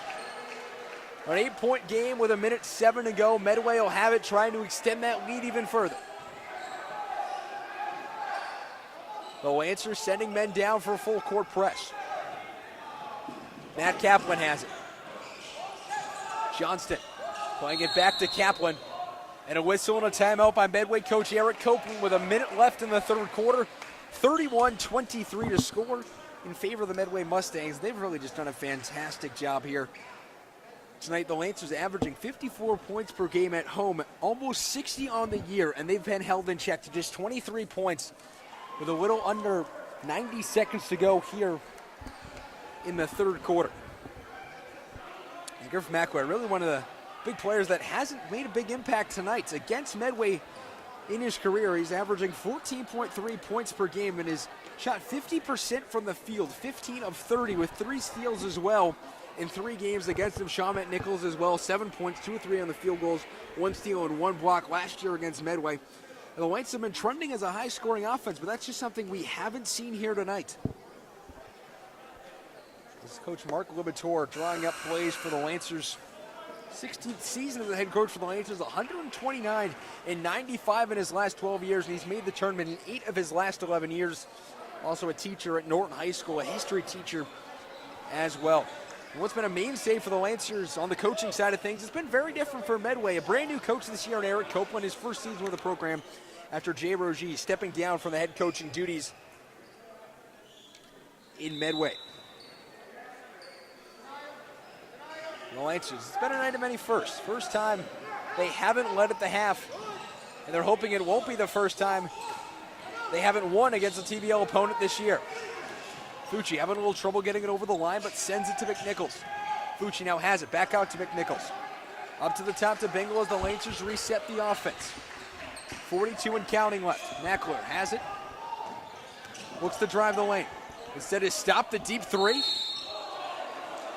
An 8-point game with 1:07 to go. Medway will have it, trying to extend that lead even further. The Lancers sending men down for a full court press. Matt Kaplan has it. Johnston playing it back to Kaplan. And a whistle and a timeout by Medway coach Eric Copeland with 1 minute left in the third quarter. 31-23 to score in favor of the Medway Mustangs. They've really just done a fantastic job here tonight. The Lancers averaging 54 points per game at home, almost 60 on the year, and they've been held in check to just 23 points with a little under 90 seconds to go here in the third quarter. And Griff Mackler, really one of the big players that hasn't made a big impact tonight. Against Medway in his career, he's averaging 14.3 points per game and has shot 50% from the field, 15 of 30 with 3 steals as well in 3 games against him. Shamet Nichols as well, 7 points, 2 of 3 on the field goals, 1 steal and 1 block last year against Medway. And the Whites have been trending as a high-scoring offense, but that's just something we haven't seen here tonight. This is Coach Mark Libator drawing up plays for the Lancers. 16th season as the head coach for the Lancers, 129 and 95 in his last 12 years, and he's made the tournament in 8 of his last 11 years. Also a teacher at Norton High School, a history teacher as well. And what's been a mainstay for the Lancers on the coaching side of things, it's been very different for Medway. A brand new coach this year in Eric Copeland, his first season with the program after Jay Rogie stepping down from the head coaching duties in Medway. The Lancers, it's been a night of many firsts. First time they haven't led at the half, and they're hoping it won't be the first time they haven't won against a TVL opponent this year. Fucci having a little trouble getting it over the line, but sends it to McNichols. Fucci now has it, back out to McNichols. Up to the top to Bingle as the Lancers reset the offense. 42 and counting left. Mackler has it, looks to drive the lane. Instead is stopped the deep 3.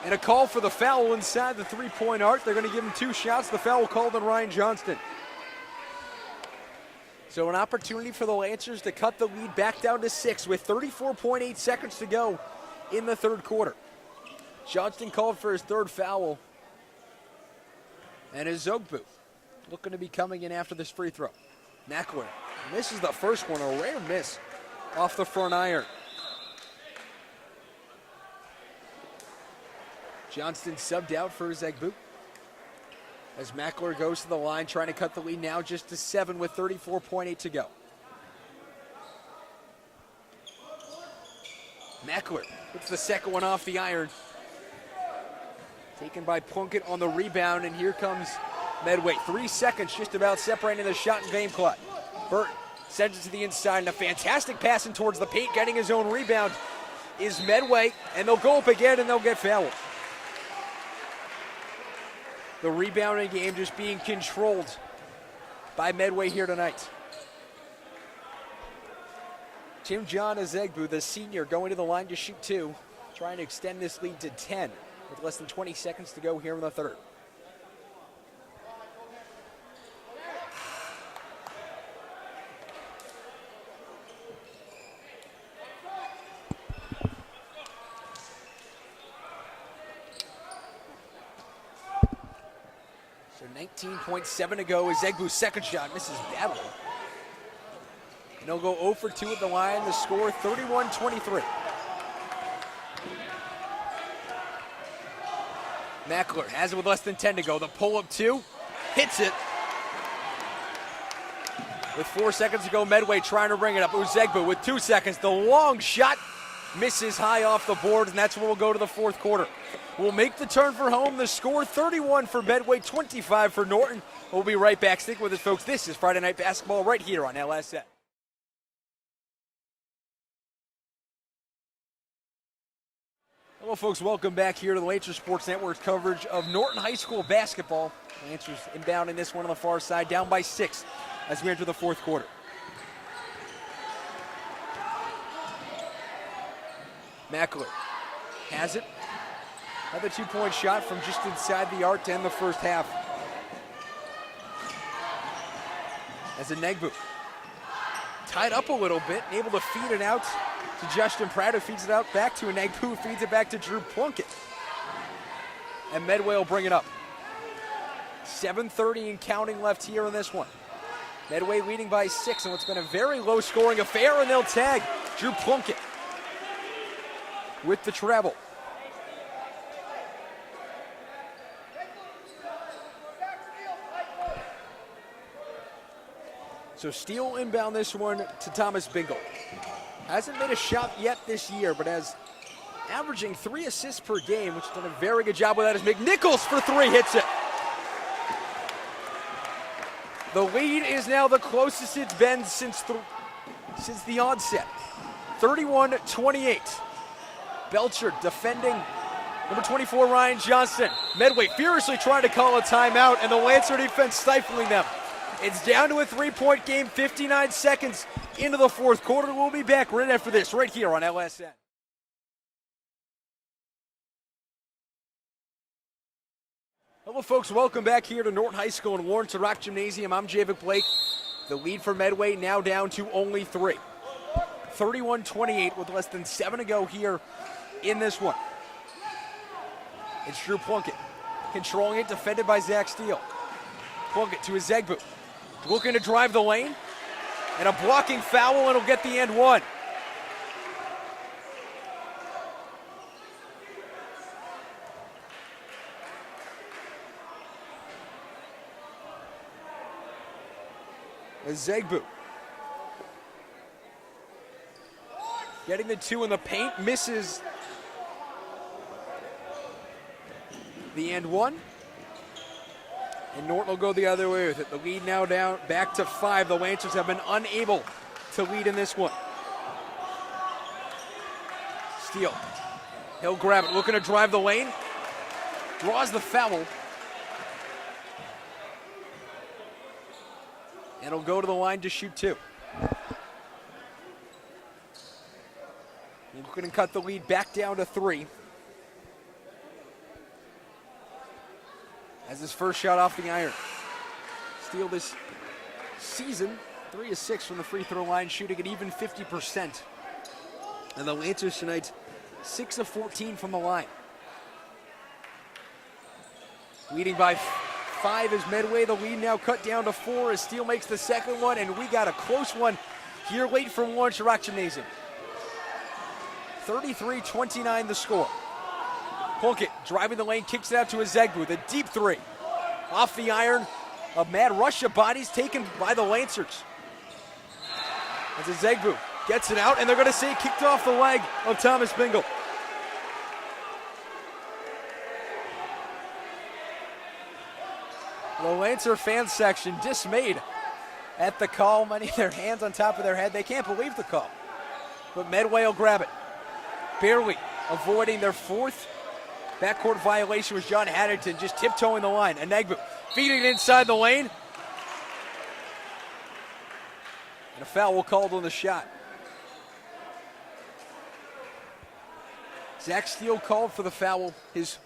And a call for the foul inside the 3-point arc. They're going to give him 2 shots. The foul called on Ryan Johnston. So an opportunity for the Lancers to cut the lead back down to 6 with 34.8 seconds to go in the third quarter. Johnston called for his 3rd foul. And Ezogbu looking to be coming in after this free throw. Mackler misses the first one, a rare miss off the front iron. Johnston subbed out for Zegbu as Mackler goes to the line, trying to cut the lead now just to 7 with 34.8 to go. Mackler puts the second one off the iron. Taken by Plunkett on the rebound, and here comes Medway. 3 seconds just about separating the shot and game clock. Burton sends it to the inside, and a fantastic passing towards the paint, getting his own rebound is Medway, and they'll go up again and they'll get fouled. The rebounding game just being controlled by Medway here tonight. Tim John Ezegbu, the senior, going to the line to shoot 2, trying to extend this lead to 10 with less than 20 seconds to go here in the third. So 19.7 to go. Ezegbu's second shot misses badly. And he'll go 0 for 2 at the line. The score 31-23. Mackler has it with less than 10 to go. The pull-up 2, hits it. With 4 seconds to go, Medway trying to bring it up. Ezegbu with 2 seconds. The long shot misses high off the board, and that's where we'll go to the fourth quarter. We'll make the turn for home. The score 31 for Medway, 25 for Norton. We'll be right back. Stick with us, folks. This is Friday Night Basketball right here on LSN. Hello, folks. Welcome back here to the Lancers Sports Network's coverage of Norton High School basketball. Lancers inbounding this one on the far side, down by 6 as we enter the fourth quarter. Mackler has it. Another 2-point shot from just inside the arc to end the first half. As Ezegbu tied up a little bit, able to feed it out to Justin Pratt, who feeds it out back to Ezegbu, who feeds it back to Drew Plunkett. And Medway will bring it up. 7:30 and counting left here in this one. Medway leading by 6 in what's been a very low-scoring affair, and they'll tag Drew Plunkett with the treble. So Steele inbound this one to Thomas Bingle. Hasn't made a shot yet this year, but has averaging 3 assists per game, which has done a very good job with that as McNichols for 3 hits it. The lead is now the closest it's been since the onset. 31-28. Belcher defending number 24, Ryan Johnson. Medway furiously trying to call a timeout, and the Lancer defense stifling them. It's down to a 3-point game, 59 seconds into the fourth quarter. We'll be back right after this, right here on LSN. Hello, folks. Welcome back here to Norton High School in Lawrence Rock Gymnasium. I'm Javik Blake. The lead for Medway now down to only 3. 31-28 with less than 7 to go here in this one. It's Drew Plunkett controlling it, defended by Zach Steele. Plunkett to Ezegbu, looking to drive the lane, and a blocking foul, and he'll get the end one. Ezegbu getting the 2 in the paint, misses the end one. And Norton will go the other way with it. The lead now down back to 5. The Lancers have been unable to lead in this one. Steele, he'll grab it, looking to drive the lane, draws the foul, and he'll go to the line to shoot 2. He's going to cut the lead back down to 3. As his first shot off the iron. Steele this season, 3 of 6 from the free throw line, shooting at even 50%. And the Lancers tonight, 6 of 14 from the line. Leading by 5 is Medway. The lead now cut down to 4 as Steele makes the second one, and we got a close one here late from Lawrence Rock Gymnasium. 33-29 the score. Plunkett driving the lane, kicks it out to Ezegbu. The deep 3 off the iron. A mad rush of bodies taken by the Lancers. As Ezegbu gets it out, and they're going to say it kicked off the leg of Thomas Bingle. The Lancer fan section dismayed at the call. Many of their hands on top of their head. They can't believe the call. But Medway will grab it. Barely avoiding their 4th backcourt violation was John Haddington, just tiptoeing the line. Enegbu feeding it inside the lane. And a foul will called on the shot. Zach Steele called for the foul, his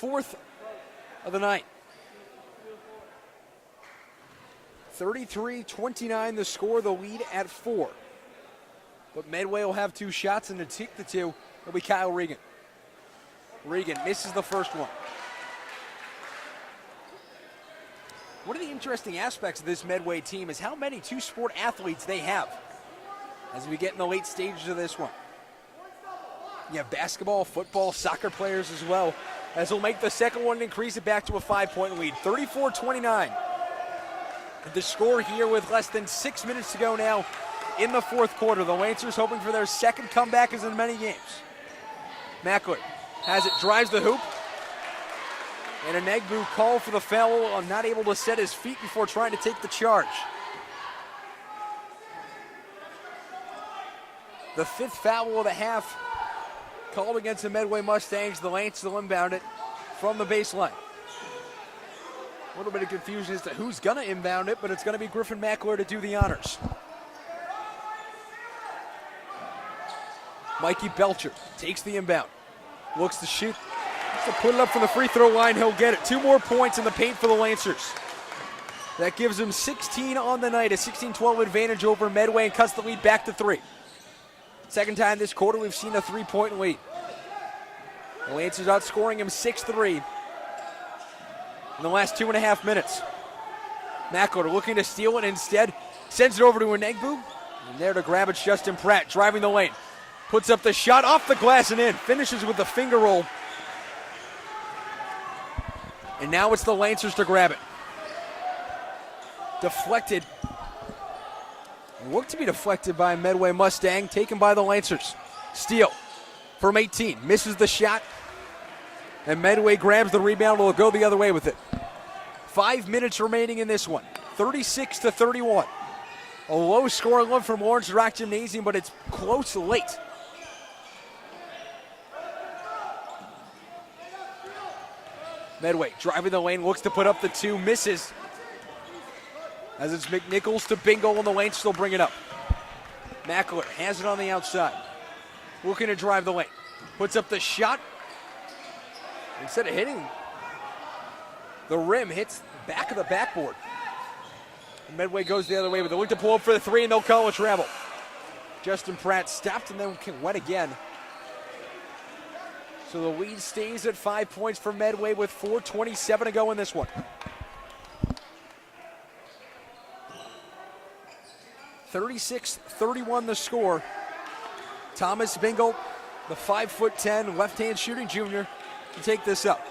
4th of the night. 33-29 the score, the lead at 4. But Medway will have 2 shots, and to take the 2, it'll be Kyle Regan. Regan misses the first one. One of the interesting aspects of this Medway team is how many 2-sport athletes they have as we get in the late stages of this one. You have basketball, football, soccer players as well, as we'll make the second one and increase it back to a 5-point lead. 34-29. The score here with less than 6 minutes to go now in the fourth quarter. The Lancers hoping for their second comeback as in many games. Mackler has it, drives the hoop. And Enegbu called for the foul, not able to set his feet before trying to take the charge. The 5th foul of the half called against the Medway Mustangs. The Lancers will inbound it from the baseline. A little bit of confusion as to who's going to inbound it, but it's going to be Griffin Mackler to do the honors. Mikey Belcher takes the inbound. Looks to shoot. Looks to put it up from the free throw line. He'll get it. 2 more points in the paint for the Lancers. That gives him 16 on the night. A 16-12 advantage over Medway and cuts the lead back to 3. Second time this quarter we've seen a 3-point lead. The Lancers outscoring him 6-3 in the last 2.5 minutes. Mackler looking to steal it, instead sends it over to Enegbu. And there to grab it's Justin Pratt driving the lane. Puts up the shot off the glass and in. Finishes with the finger roll. And now it's the Lancers to grab it. Deflected. Looked to be deflected by Medway Mustang. Taken by the Lancers. Steele from 18. Misses the shot. And Medway grabs the rebound. Will go the other way with it. 5 minutes remaining in this one. 36-31. A low-scoring one from Lawrence Rock Gymnasium, but it's close late. Medway driving the lane, looks to put up the 2, misses. As it's McNichols to Bingo on the lane, still bring it up. Mackler has it on the outside. Looking to drive the lane. Puts up the shot. Instead of hitting the rim, hits the back of the backboard. And Medway goes the other way, but they look to pull up for the 3, and they'll call a travel. Justin Pratt stopped and then went again. So the lead stays at 5 points for Medway with 4:27 to go in this one. 36-31 the score. Thomas Bingle, the 5'10", left-hand shooting junior, to take this up.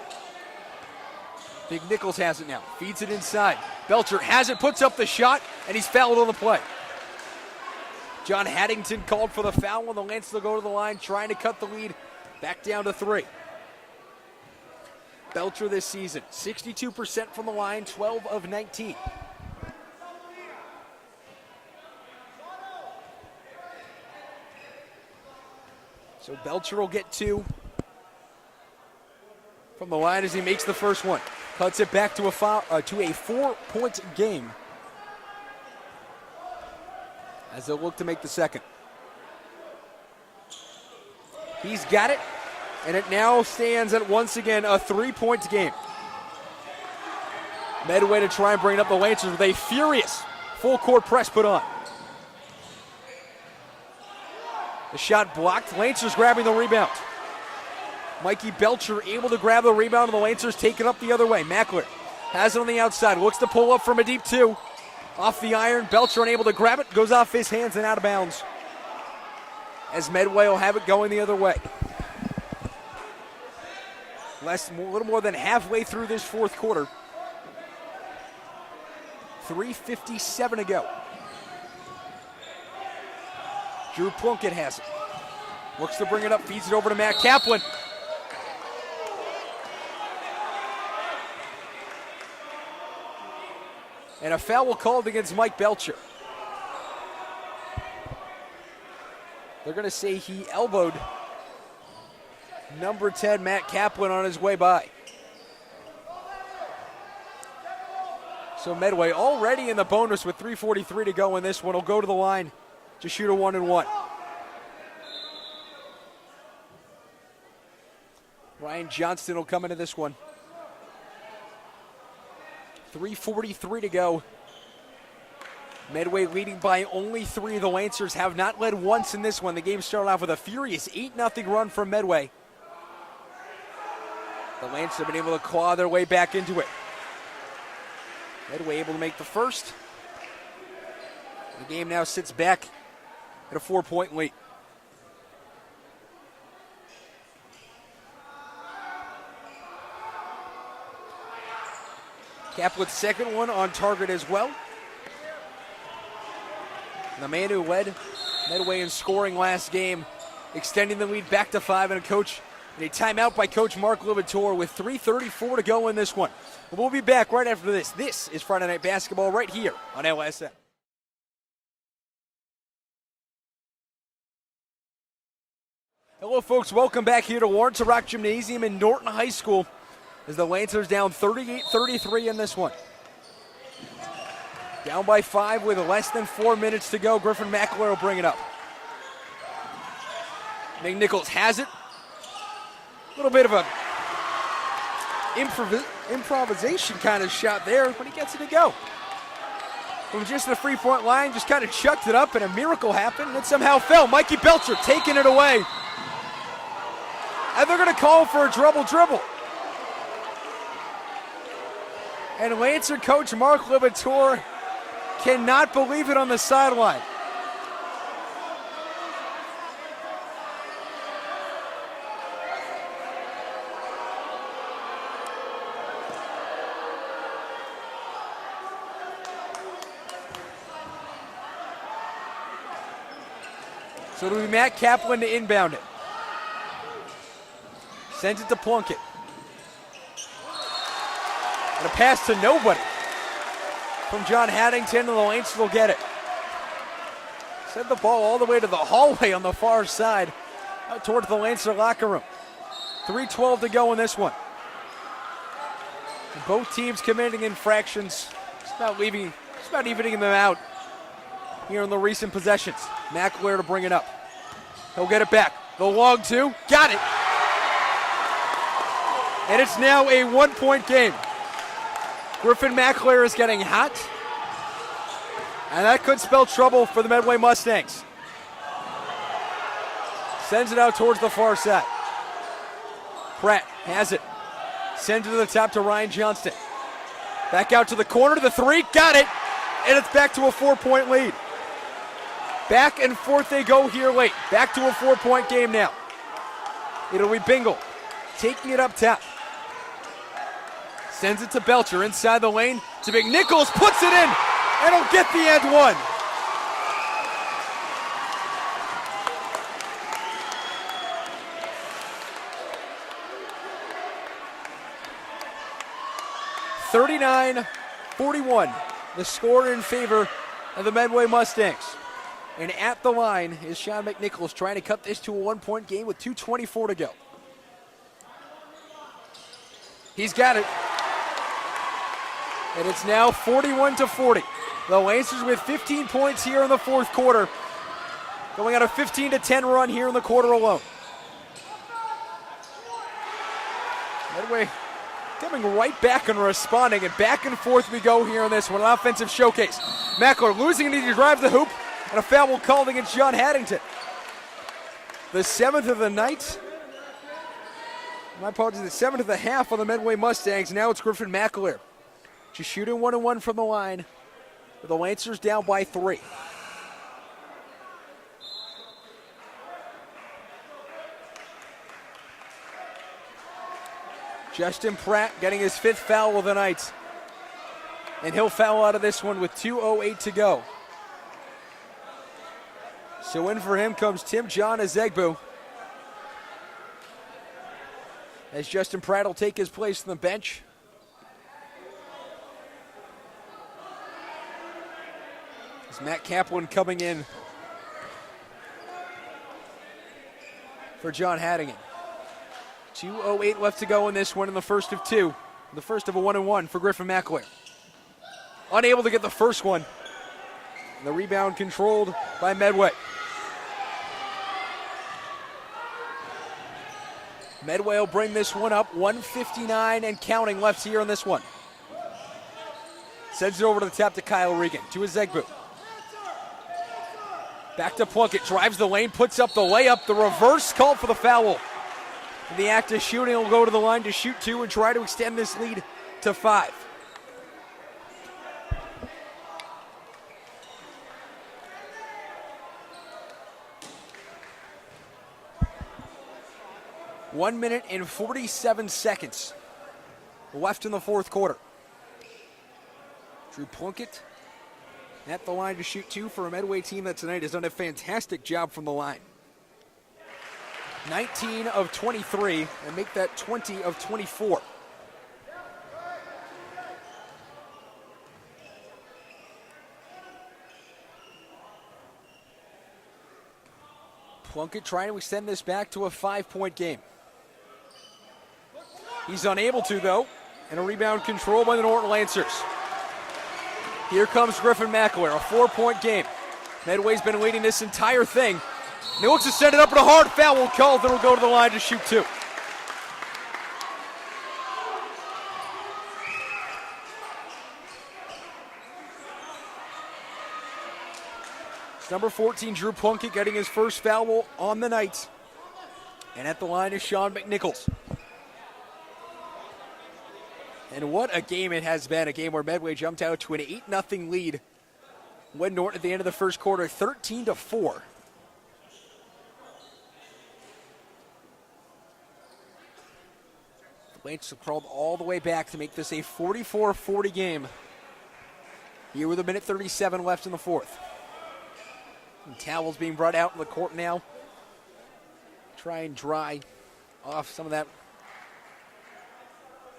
Big Nichols has it now, feeds it inside. Belcher has it, puts up the shot, and he's fouled on the play. John Haddington called for the foul when the Lance will go to the line, trying to cut the lead back down to 3. Belcher this season, 62% from the line, 12 of 19. So Belcher will get 2 from the line as he makes the first one. Cuts it back to a 4-point game as they'll look to make the second. He's got it, and it now stands at, once again, a 3-point game. Medway to try and bring up the Lancers with a furious full-court press put on. The shot blocked. Lancers grabbing the rebound. Mikey Belcher able to grab the rebound, and the Lancers take it up the other way. Mackler has it on the outside. Looks to pull up from a deep 2. Off the iron. Belcher unable to grab it. Goes off his hands and out of bounds. As Medway will have it going the other way. A little more than halfway through this fourth quarter. 3:57 to go. Drew Plunkett has it. Looks to bring it up, feeds it over to Matt Kaplan. And a foul called against Mike Belcher. They're going to say he elbowed number 10, Matt Kaplan, on his way by. So Medway already in the bonus with 3:43 to go in this one. Will go to the line to shoot a 1-and-1. Ryan Johnston will come into this one. 3:43 to go. Medway leading by only 3. The Lancers have not led once in this one. The game started off with a furious 8-0 run from Medway. The Lancers have been able to claw their way back into it. Medway able to make the first. The game now sits back at a 4-point lead. Kaplan's second one on target as well. And the man who led Medway in scoring last game, extending the lead back to 5, and a timeout by Coach Mark Libator with 3:34 to go in this one. We'll be back right after this. This is Friday Night Basketball right here on LSN. Hello, folks. Welcome back here to Lawrence Rock Gymnasium in Norton High School as the Lancers down 38-33 in this one. Down by 5 with less than 4 minutes to go. Griffin McElroy will bring it up. McNichols has it. A little bit of a improvisation kind of shot there, but he gets it to go. From just the 3-point line, just kind of chucked it up, and a miracle happened, and it somehow fell. Mikey Belcher taking it away. And they're going to call for a dribble. And Lancer coach Mark Libator cannot believe it on the sideline. So it'll be Matt Kaplan to inbound it. Sends it to Plunkett. And a pass to nobody from John Haddington, and the Lancers will get it. Send the ball all the way to the hallway on the far side, out towards the Lancer locker room. 3:12 to go in this one. And both teams committing infractions. It's about evening them out here in the recent possessions. McAleer to bring it up. He'll get it back. The long two, got it. And it's now a 1-point game. Griffin McAleer is getting hot, and that could spell trouble for the Medway Mustangs. Sends it out towards the far side. Pratt has it. Sends it to the top to Ryan Johnston. Back out to the corner to the three, got it, and it's back to a 4-point lead. Back and forth they go here late. Back to a 4-point game now. It'll be Bingle taking it up top. Sends it to Belcher inside the lane to McNichols, puts it in, and he'll get the end one. (39-41), the score in favor of the Medway Mustangs. And at the line is Sean McNichols trying to cut this to a 1-point game with 2:24 to go. He's got it. And it's now 41-40. The Lancers with 15 points here in the fourth quarter, going on a 15-10 run here in the quarter alone. Medway coming right back and responding, and back and forth we go here in this one, an offensive showcase. McAleer losing it, he drives the hoop, and a foul will called against John Haddington. The 7th of the night. My apologies, the 7th of the half on the Medway Mustangs. Now it's Griffin McAleer, just shooting 1-1 from the line, with the Lancers down by 3. Justin Pratt getting his 5th foul of the night, and he'll foul out of this one with 2:08 to go. So in for him comes Tim John Azegbu, as Justin Pratt will take his place on the bench. As Matt Kaplan coming in for John Haddington. 2:08 left to go in this one, in the first of two. The first of a 1-1 for Griffin McAleer. Unable to get the first one. And the rebound controlled by Medway. Medway will bring this one up. 1:59 and counting left here in this one. Sends it over to the top to Kyle Regan, to Azegbu. Back to Plunkett, drives the lane, puts up the layup. The reverse called for the foul. In the act of shooting, will go to the line to shoot 2 and try to extend this lead to 5. One minute and 47 seconds left in the fourth quarter. Drew Plunkett at the line to shoot 2 for a Medway team that tonight has done a fantastic job from the line. 19 of 23, and make that 20 of 24. Plunkett trying to extend this back to a 5-point game. He's unable to, though, and a rebound controlled by the Norton Lancers. Here comes Griffin McAleer, a 4-point game. Medway's been leading this entire thing. And he looks to send it up, and a hard foul will call, then will go to the line to shoot 2. It's number 14, Drew Plunkett, getting his first foul on the night. And at the line is Sean McNichols. And what a game it has been, a game where Medway jumped out to an 8-0 lead when Norton at the end of the first quarter, 13-4. The Lancers have crawled all the way back to make this a 44-40 game. Here with a minute 37 left in the fourth. And towels being brought out in the court now. Try and dry off some of that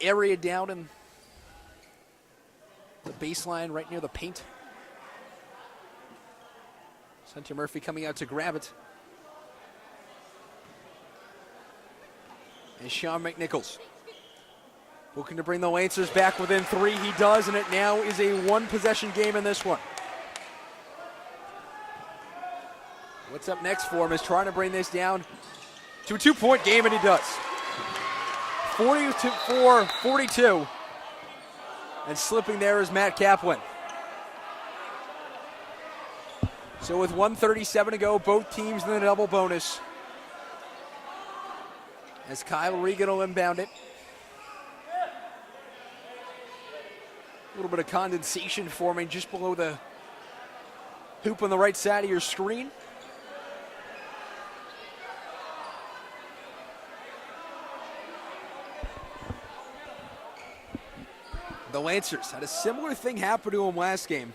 area down in the baseline right near the paint. Hunter Murphy coming out to grab it. And Sean McNichols looking to bring the Lancers back within 3. He does, and it now is a one-possession game in this one. What's up next for him is trying to bring this down to a 2-point game, and he does. 44-42. And slipping there is Matt Kaplan. So with 1:37 to go, both teams in the double bonus. As Kyle Regan will inbound it. A little bit of condensation forming just below the hoop on the right side of your screen. The Lancers had a similar thing happen to them last game.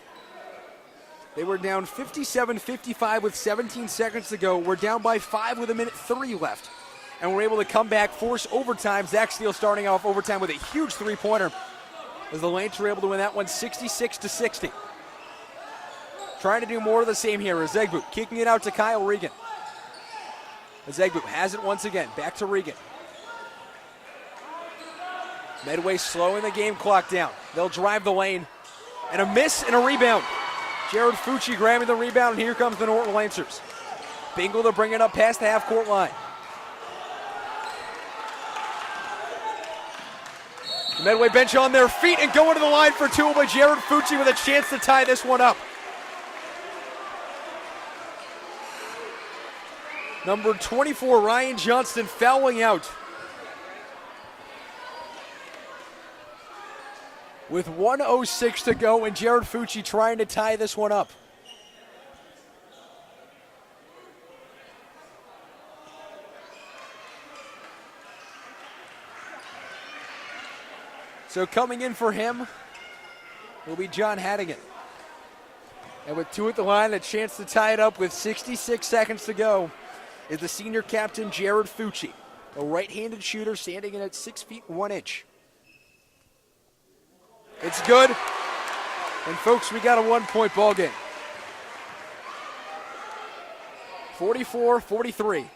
They were down 57-55 with 17 seconds to go. We're down by 5 with 1:03 left. And we're able to come back, force overtime. Zach Steele starting off overtime with a huge three-pointer as the Lancers were able to win that one 66-60. Trying to do more of the same here. Ezegbu kicking it out to Kyle Regan. Ezegbu has it once again. Back to Regan. Medway slowing the game clock down. They'll drive the lane. And a miss and a rebound. Jared Fucci grabbing the rebound, and here comes the Norton Lancers. Bingle to bring it up past the half-court line. The Medway bench on their feet and going to the line for 2 by Jared Fucci with a chance to tie this one up. Number 24, Ryan Johnston, fouling out. With 1:06 to go, and Jared Fucci trying to tie this one up. So coming in for him will be John Hannigan. And with 2 at the line, a chance to tie it up with 66 seconds to go is the senior captain, Jared Fucci, a right-handed shooter standing in at 6 feet 1 inch. It's good. And folks, we got a 1-point ball game. 44-43.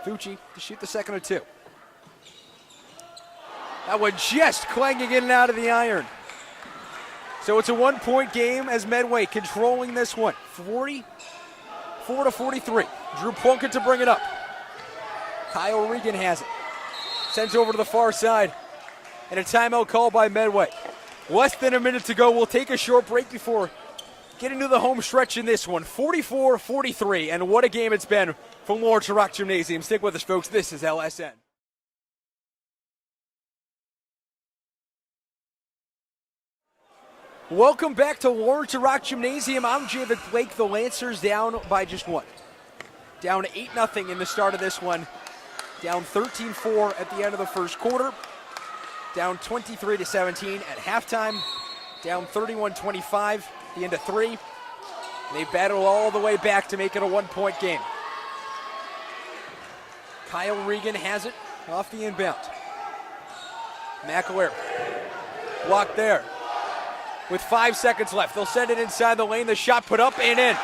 Fucci to shoot the second of 2. That one just clanging in and out of the iron. So it's a 1-point game as Medway controlling this one. 44-43. Drew Plunkett to bring it up. Kyle Regan has it. Sent over to the far side. And a timeout call by Medway. Less than a minute to go. We'll take a short break before getting to the home stretch in this one. 44-43, and what a game it's been from Lawrence Rock Gymnasium. Stick with us, folks. This is LSN. Welcome back to Lawrence Rock Gymnasium. I'm David Blake. The Lancers down by just 1. Down 8-0 in the start of this one. Down 13-4 at the end of the first quarter. Down 23-17 at halftime. Down 31-25 at the end of 3. And they battle all the way back to make it a 1-point game. Kyle Regan has it off the inbound. McAleer blocked there. With 5 seconds left, they'll send it inside the lane. The shot put up and in.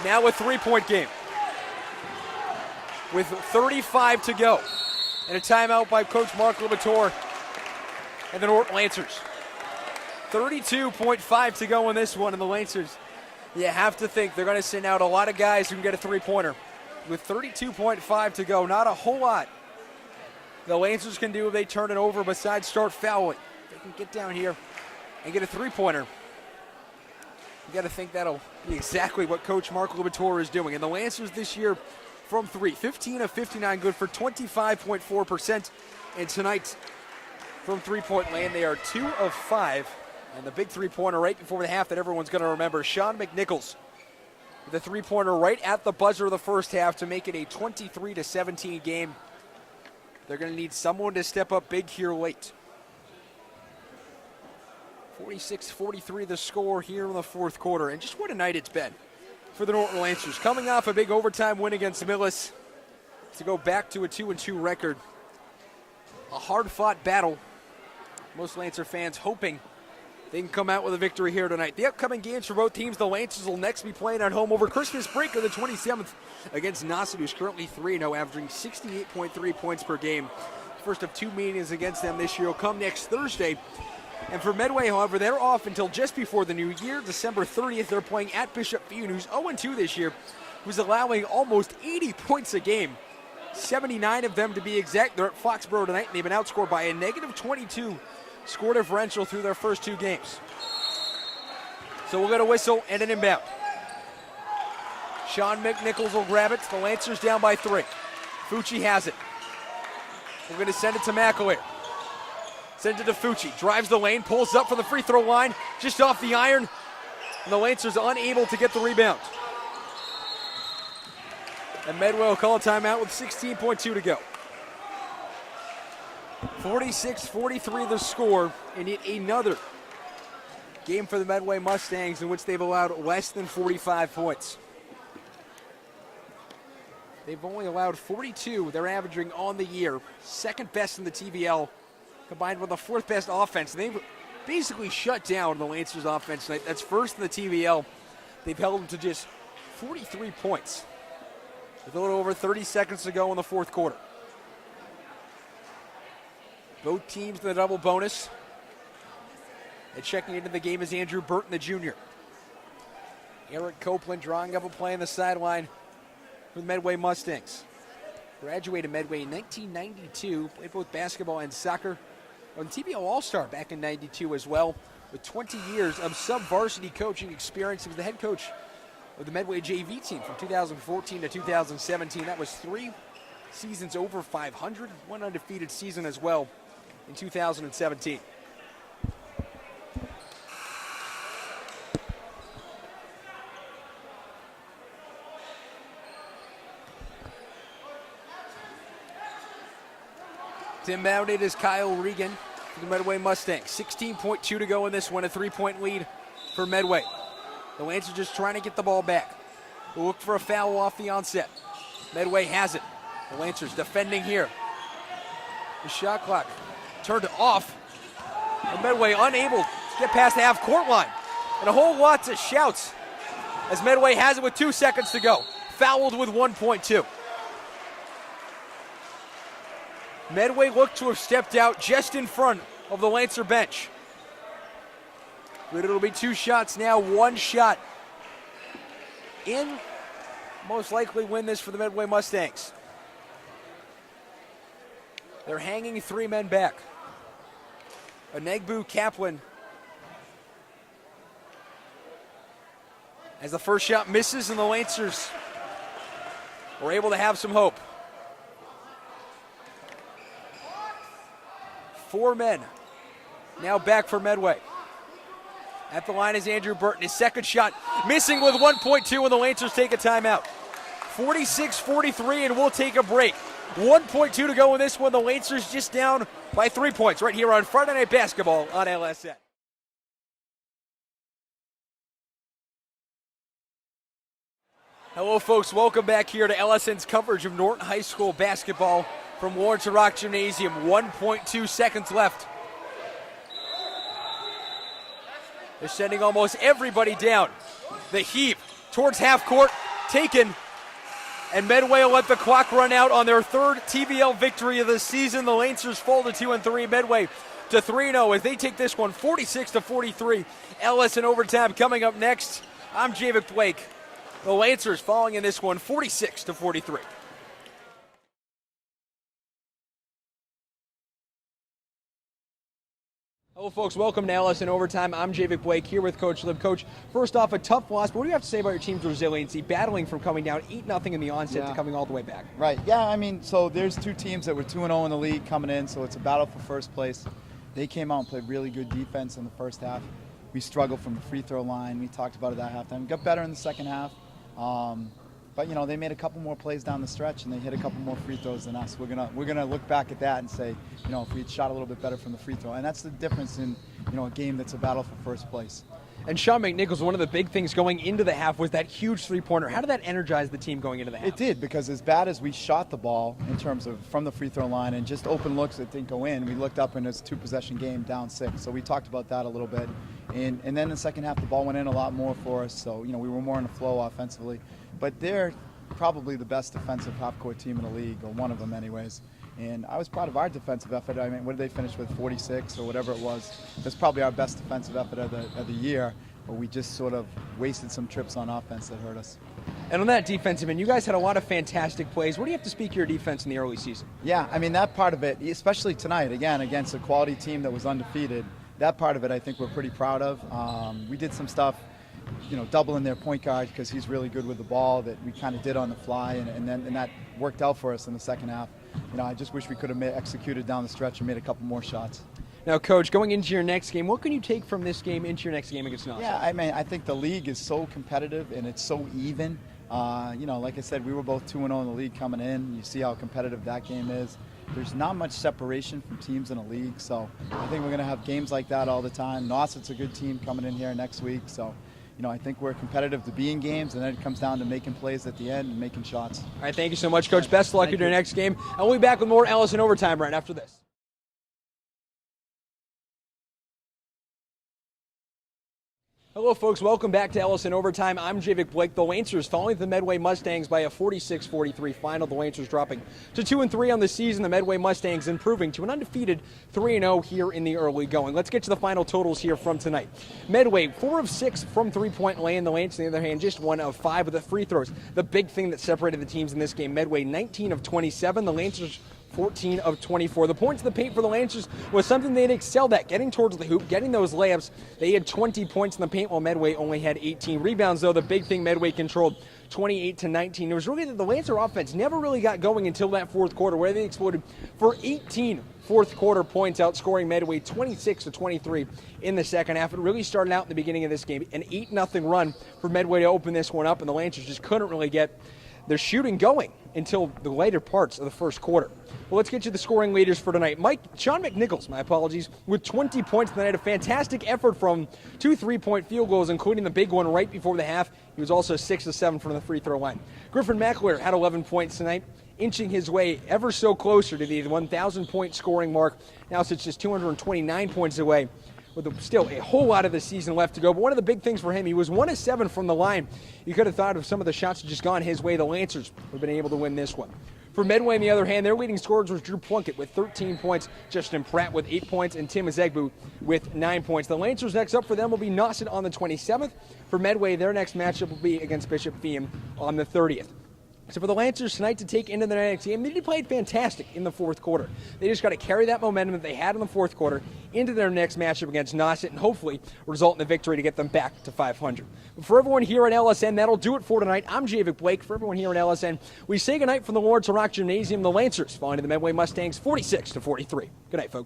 Now a 3-point game. With 35 to go. And a timeout by Coach Mark Libator and the Norton Lancers. 32.5 to go in this one, and the Lancers, you have to think they're going to send out a lot of guys who can get a 3-pointer. With 32.5 to go, not a whole lot the Lancers can do if they turn it over besides start fouling. They can get down here and get a 3-pointer. You got to think that'll be exactly what Coach Mark Libator is doing. And the Lancers this year, from 3, 15 of 59, good for 25.4%. And tonight, from three-point land, they are 2 of 5. And the big three-pointer right before the half that everyone's going to remember, Sean McNichols, with a three-pointer right at the buzzer of the first half to make it a 23-17 game. They're going to need someone to step up big here late. 46-43 the score here in the fourth quarter. And just what a night it's been for the Norton Lancers. Coming off a big overtime win against Millis to go back to a 2-2 record a hard-fought battle. Most Lancer fans hoping they can come out with a victory here tonight. The upcoming games for both teams, the Lancers will next be playing at home over Christmas break on the 27th against Nauset, who's currently 3-0, averaging 68.3 points per game. First of two meetings against them this year will come next Thursday. And for Medway, however, they're off until just before the new year. December 30th, they're playing at Bishop Fune, who's 0-2 this year, who's allowing almost 80 points a game. 79 of them to be exact. They're at Foxborough tonight, and they've been outscored by a negative 22 score differential through their first two games. So we'll get a whistle and an inbound. Sean McNichols will grab it. The Lancers down by 3. Fucci has it. We're going to send it to McAleer. Send it to Fucci. Drives the lane, pulls up for the free throw line, just off the iron. And the Lancers unable to get the rebound. And Medway will call a timeout with 16.2 to go. 46-43 the score, and yet another game for the Medway Mustangs in which they've allowed less than 45 points. They've only allowed 42. They're averaging on the year, second best in the TVL, combined with the fourth best offense. They've basically shut down the Lancers offense tonight. That's first in the TVL. They've held them to just 43 points with a little over 30 seconds to go in the fourth quarter. Both teams in the double bonus. And checking into the game is Andrew Burton, the junior. Eric Copeland drawing up a play on the sideline for the Medway Mustangs. Graduated Medway in 1992, played both basketball and soccer. On TBL All-Star back in 92 as well, with 20 years of sub-varsity coaching experience. He was the head coach of the Medway JV team from 2014 to 2017. That was 3 seasons over 500, one undefeated season as well in 2017. Inbounded is Kyle Regan for the Medway Mustangs. 16.2 to go in this one, a 3-point lead for Medway. The Lancers just trying to get the ball back. We'll look for a foul off the onset. Medway has it. The Lancers defending here. The shot clock turned off. And Medway unable to get past the half-court line. And a whole lot of shouts as Medway has it with 2 seconds to go. Fouled with 1.2. Medway looked to have stepped out just in front of the Lancer bench. But it'll be 2 shots now, 1 shot in. Most likely win this for the Medway Mustangs. They're hanging 3 men back. Anegbu Kaplan, as the first shot misses, and the Lancers were able to have some hope. 4 men now back for Medway. At the line is Andrew Burton. His second shot missing with 1.2, and the Lancers take a timeout. 46-43, and we'll take a break. 1.2 to go in this one. The Lancers just down by 3 points right here on Friday Night Basketball on LSN. Hello, folks. Welcome back here to LSN's coverage of Norton High School basketball from Lawrence Rock Gymnasium. 1.2 seconds left. They're sending almost everybody down. The heave towards half court, taken. And Medway will let the clock run out on their 3rd TVL victory of the season. The Lancers fall to 2-3. Medway to 3-0 as they take this one 46-43. LS in overtime coming up next. I'm Javik Blake. The Lancers falling in this one 46-43. Hello, folks. Welcome to LS in Overtime. I'm Javik Blake here with Coach Lib. Coach, first off, a tough loss, but what do you have to say about your team's resiliency, battling from coming down 8-0 in the onset to coming all the way back? Right. Yeah, I mean, so there's 2 teams that were 2-0 in the league coming in, so it's a battle for first place. They came out and played really good defense in the first half. We struggled from the free throw line. We talked about it at halftime. We got better in the second half. But you know, they made a couple more plays down the stretch, and they hit a couple more free throws than us. We're gonna look back at that and say, you know, if we had shot a little bit better from the free throw, and that's the difference in, you know, a game that's a battle for first place. And Sean McNichols, one of the big things going into the half was that huge three-pointer. How did that energize the team going into the half? It did, because as bad as we shot the ball in terms of from the free throw line and just open looks that didn't go in, we looked up and it's a two-possession game down 6. So we talked about that a little bit. And then in the second half, the ball went in a lot more for us. So, we were more in the flow offensively. But they're probably the best defensive half-court team in the league, or one of them anyways. And I was proud of our defensive effort. I mean, what did they finish with, 46 or whatever it was? That's probably our best defensive effort of the year. But we just sort of wasted some trips on offense that hurt us. And on that defensive end, you guys had a lot of fantastic plays. What do you have to speak to your defense in the early season? Yeah, I mean, that part of it, especially tonight, again, against a quality team that was undefeated, that part of it I think we're pretty proud of. We did some stuff, doubling their point guard because he's really good with the ball that we kind of did on the fly, and that worked out for us in the second half. I just wish we could have executed down the stretch and made a couple more shots. Now, Coach, going into your next game, what can you take from this game into your next game against Norton? Yeah, I mean, I think the league is so competitive and it's so even. Like I said, we were both 2-0 in the league coming in. You see how competitive that game is. There's not much separation from teams in the league, so I think we're going to have games like that all the time. Norton's a good team coming in here next week, so I think we're competitive to be in games, and then it comes down to making plays at the end and making shots. All right, thank you so much, Coach. Best of luck in your next game. And we'll be back with more Ellis in Overtime right after this. Hello, folks. Welcome back to Ellis in Overtime. I'm Javik Blake. The Lancers following the Medway Mustangs by a 46-43 final. The Lancers dropping to 2-3 on the season. The Medway Mustangs improving to an undefeated 3-0 here in the early going. Let's get to the final totals here from tonight. Medway, 4 of 6 from three-point land. The Lancers, on the other hand, just 1 of 5 with the free throws. The big thing that separated the teams in this game, Medway 19 of 27. The Lancers 14 of 24. The points in the paint for the Lancers was something they'd excelled at, getting towards the hoop, getting those layups. They had 20 points in the paint while Medway only had 18 rebounds, though. The big thing, Medway controlled 28-19. It was really that the Lancer offense never really got going until that fourth quarter, where they exploded for 18 fourth quarter points, outscoring Medway 26-23 in the second half. It really started out in the beginning of this game, an 8-0 run for Medway to open this one up, and the Lancers just couldn't really get their shooting going until the later parts of the first quarter. Well, let's get you the scoring leaders for tonight. Sean McNichols, with 20 points tonight. A fantastic effort from 2 3-point field goals, including the big one right before the half. He was also 6 of 7 from the free throw line. Griffin McAleer had 11 points tonight, inching his way ever so closer to the 1,000-point scoring mark. Now sits just 229 points away, with still a whole lot of the season left to go. But one of the big things for him, he was 1 of 7 from the line. You could have thought of some of the shots that just gone his way. The Lancers would have been able to win this one. For Medway, on the other hand, their leading scorers was Drew Plunkett with 13 points, Justin Pratt with 8 points, and Tim Ezegbu with 9 points. The Lancers next up for them will be Norton on the 27th. For Medway, their next matchup will be against Bishop Feium on the 30th. So for the Lancers tonight to take into the next game, they played fantastic in the fourth quarter. They just got to carry that momentum that they had in the fourth quarter into their next matchup against Norton and hopefully result in a victory to get them back to 500. But for everyone here at LSN, that'll do it for tonight. I'm Javik Blake. For everyone here at LSN, we say goodnight from the Lawrence Rock Gymnasium. The Lancers falling to the Medway Mustangs 46-43. Good night, folks.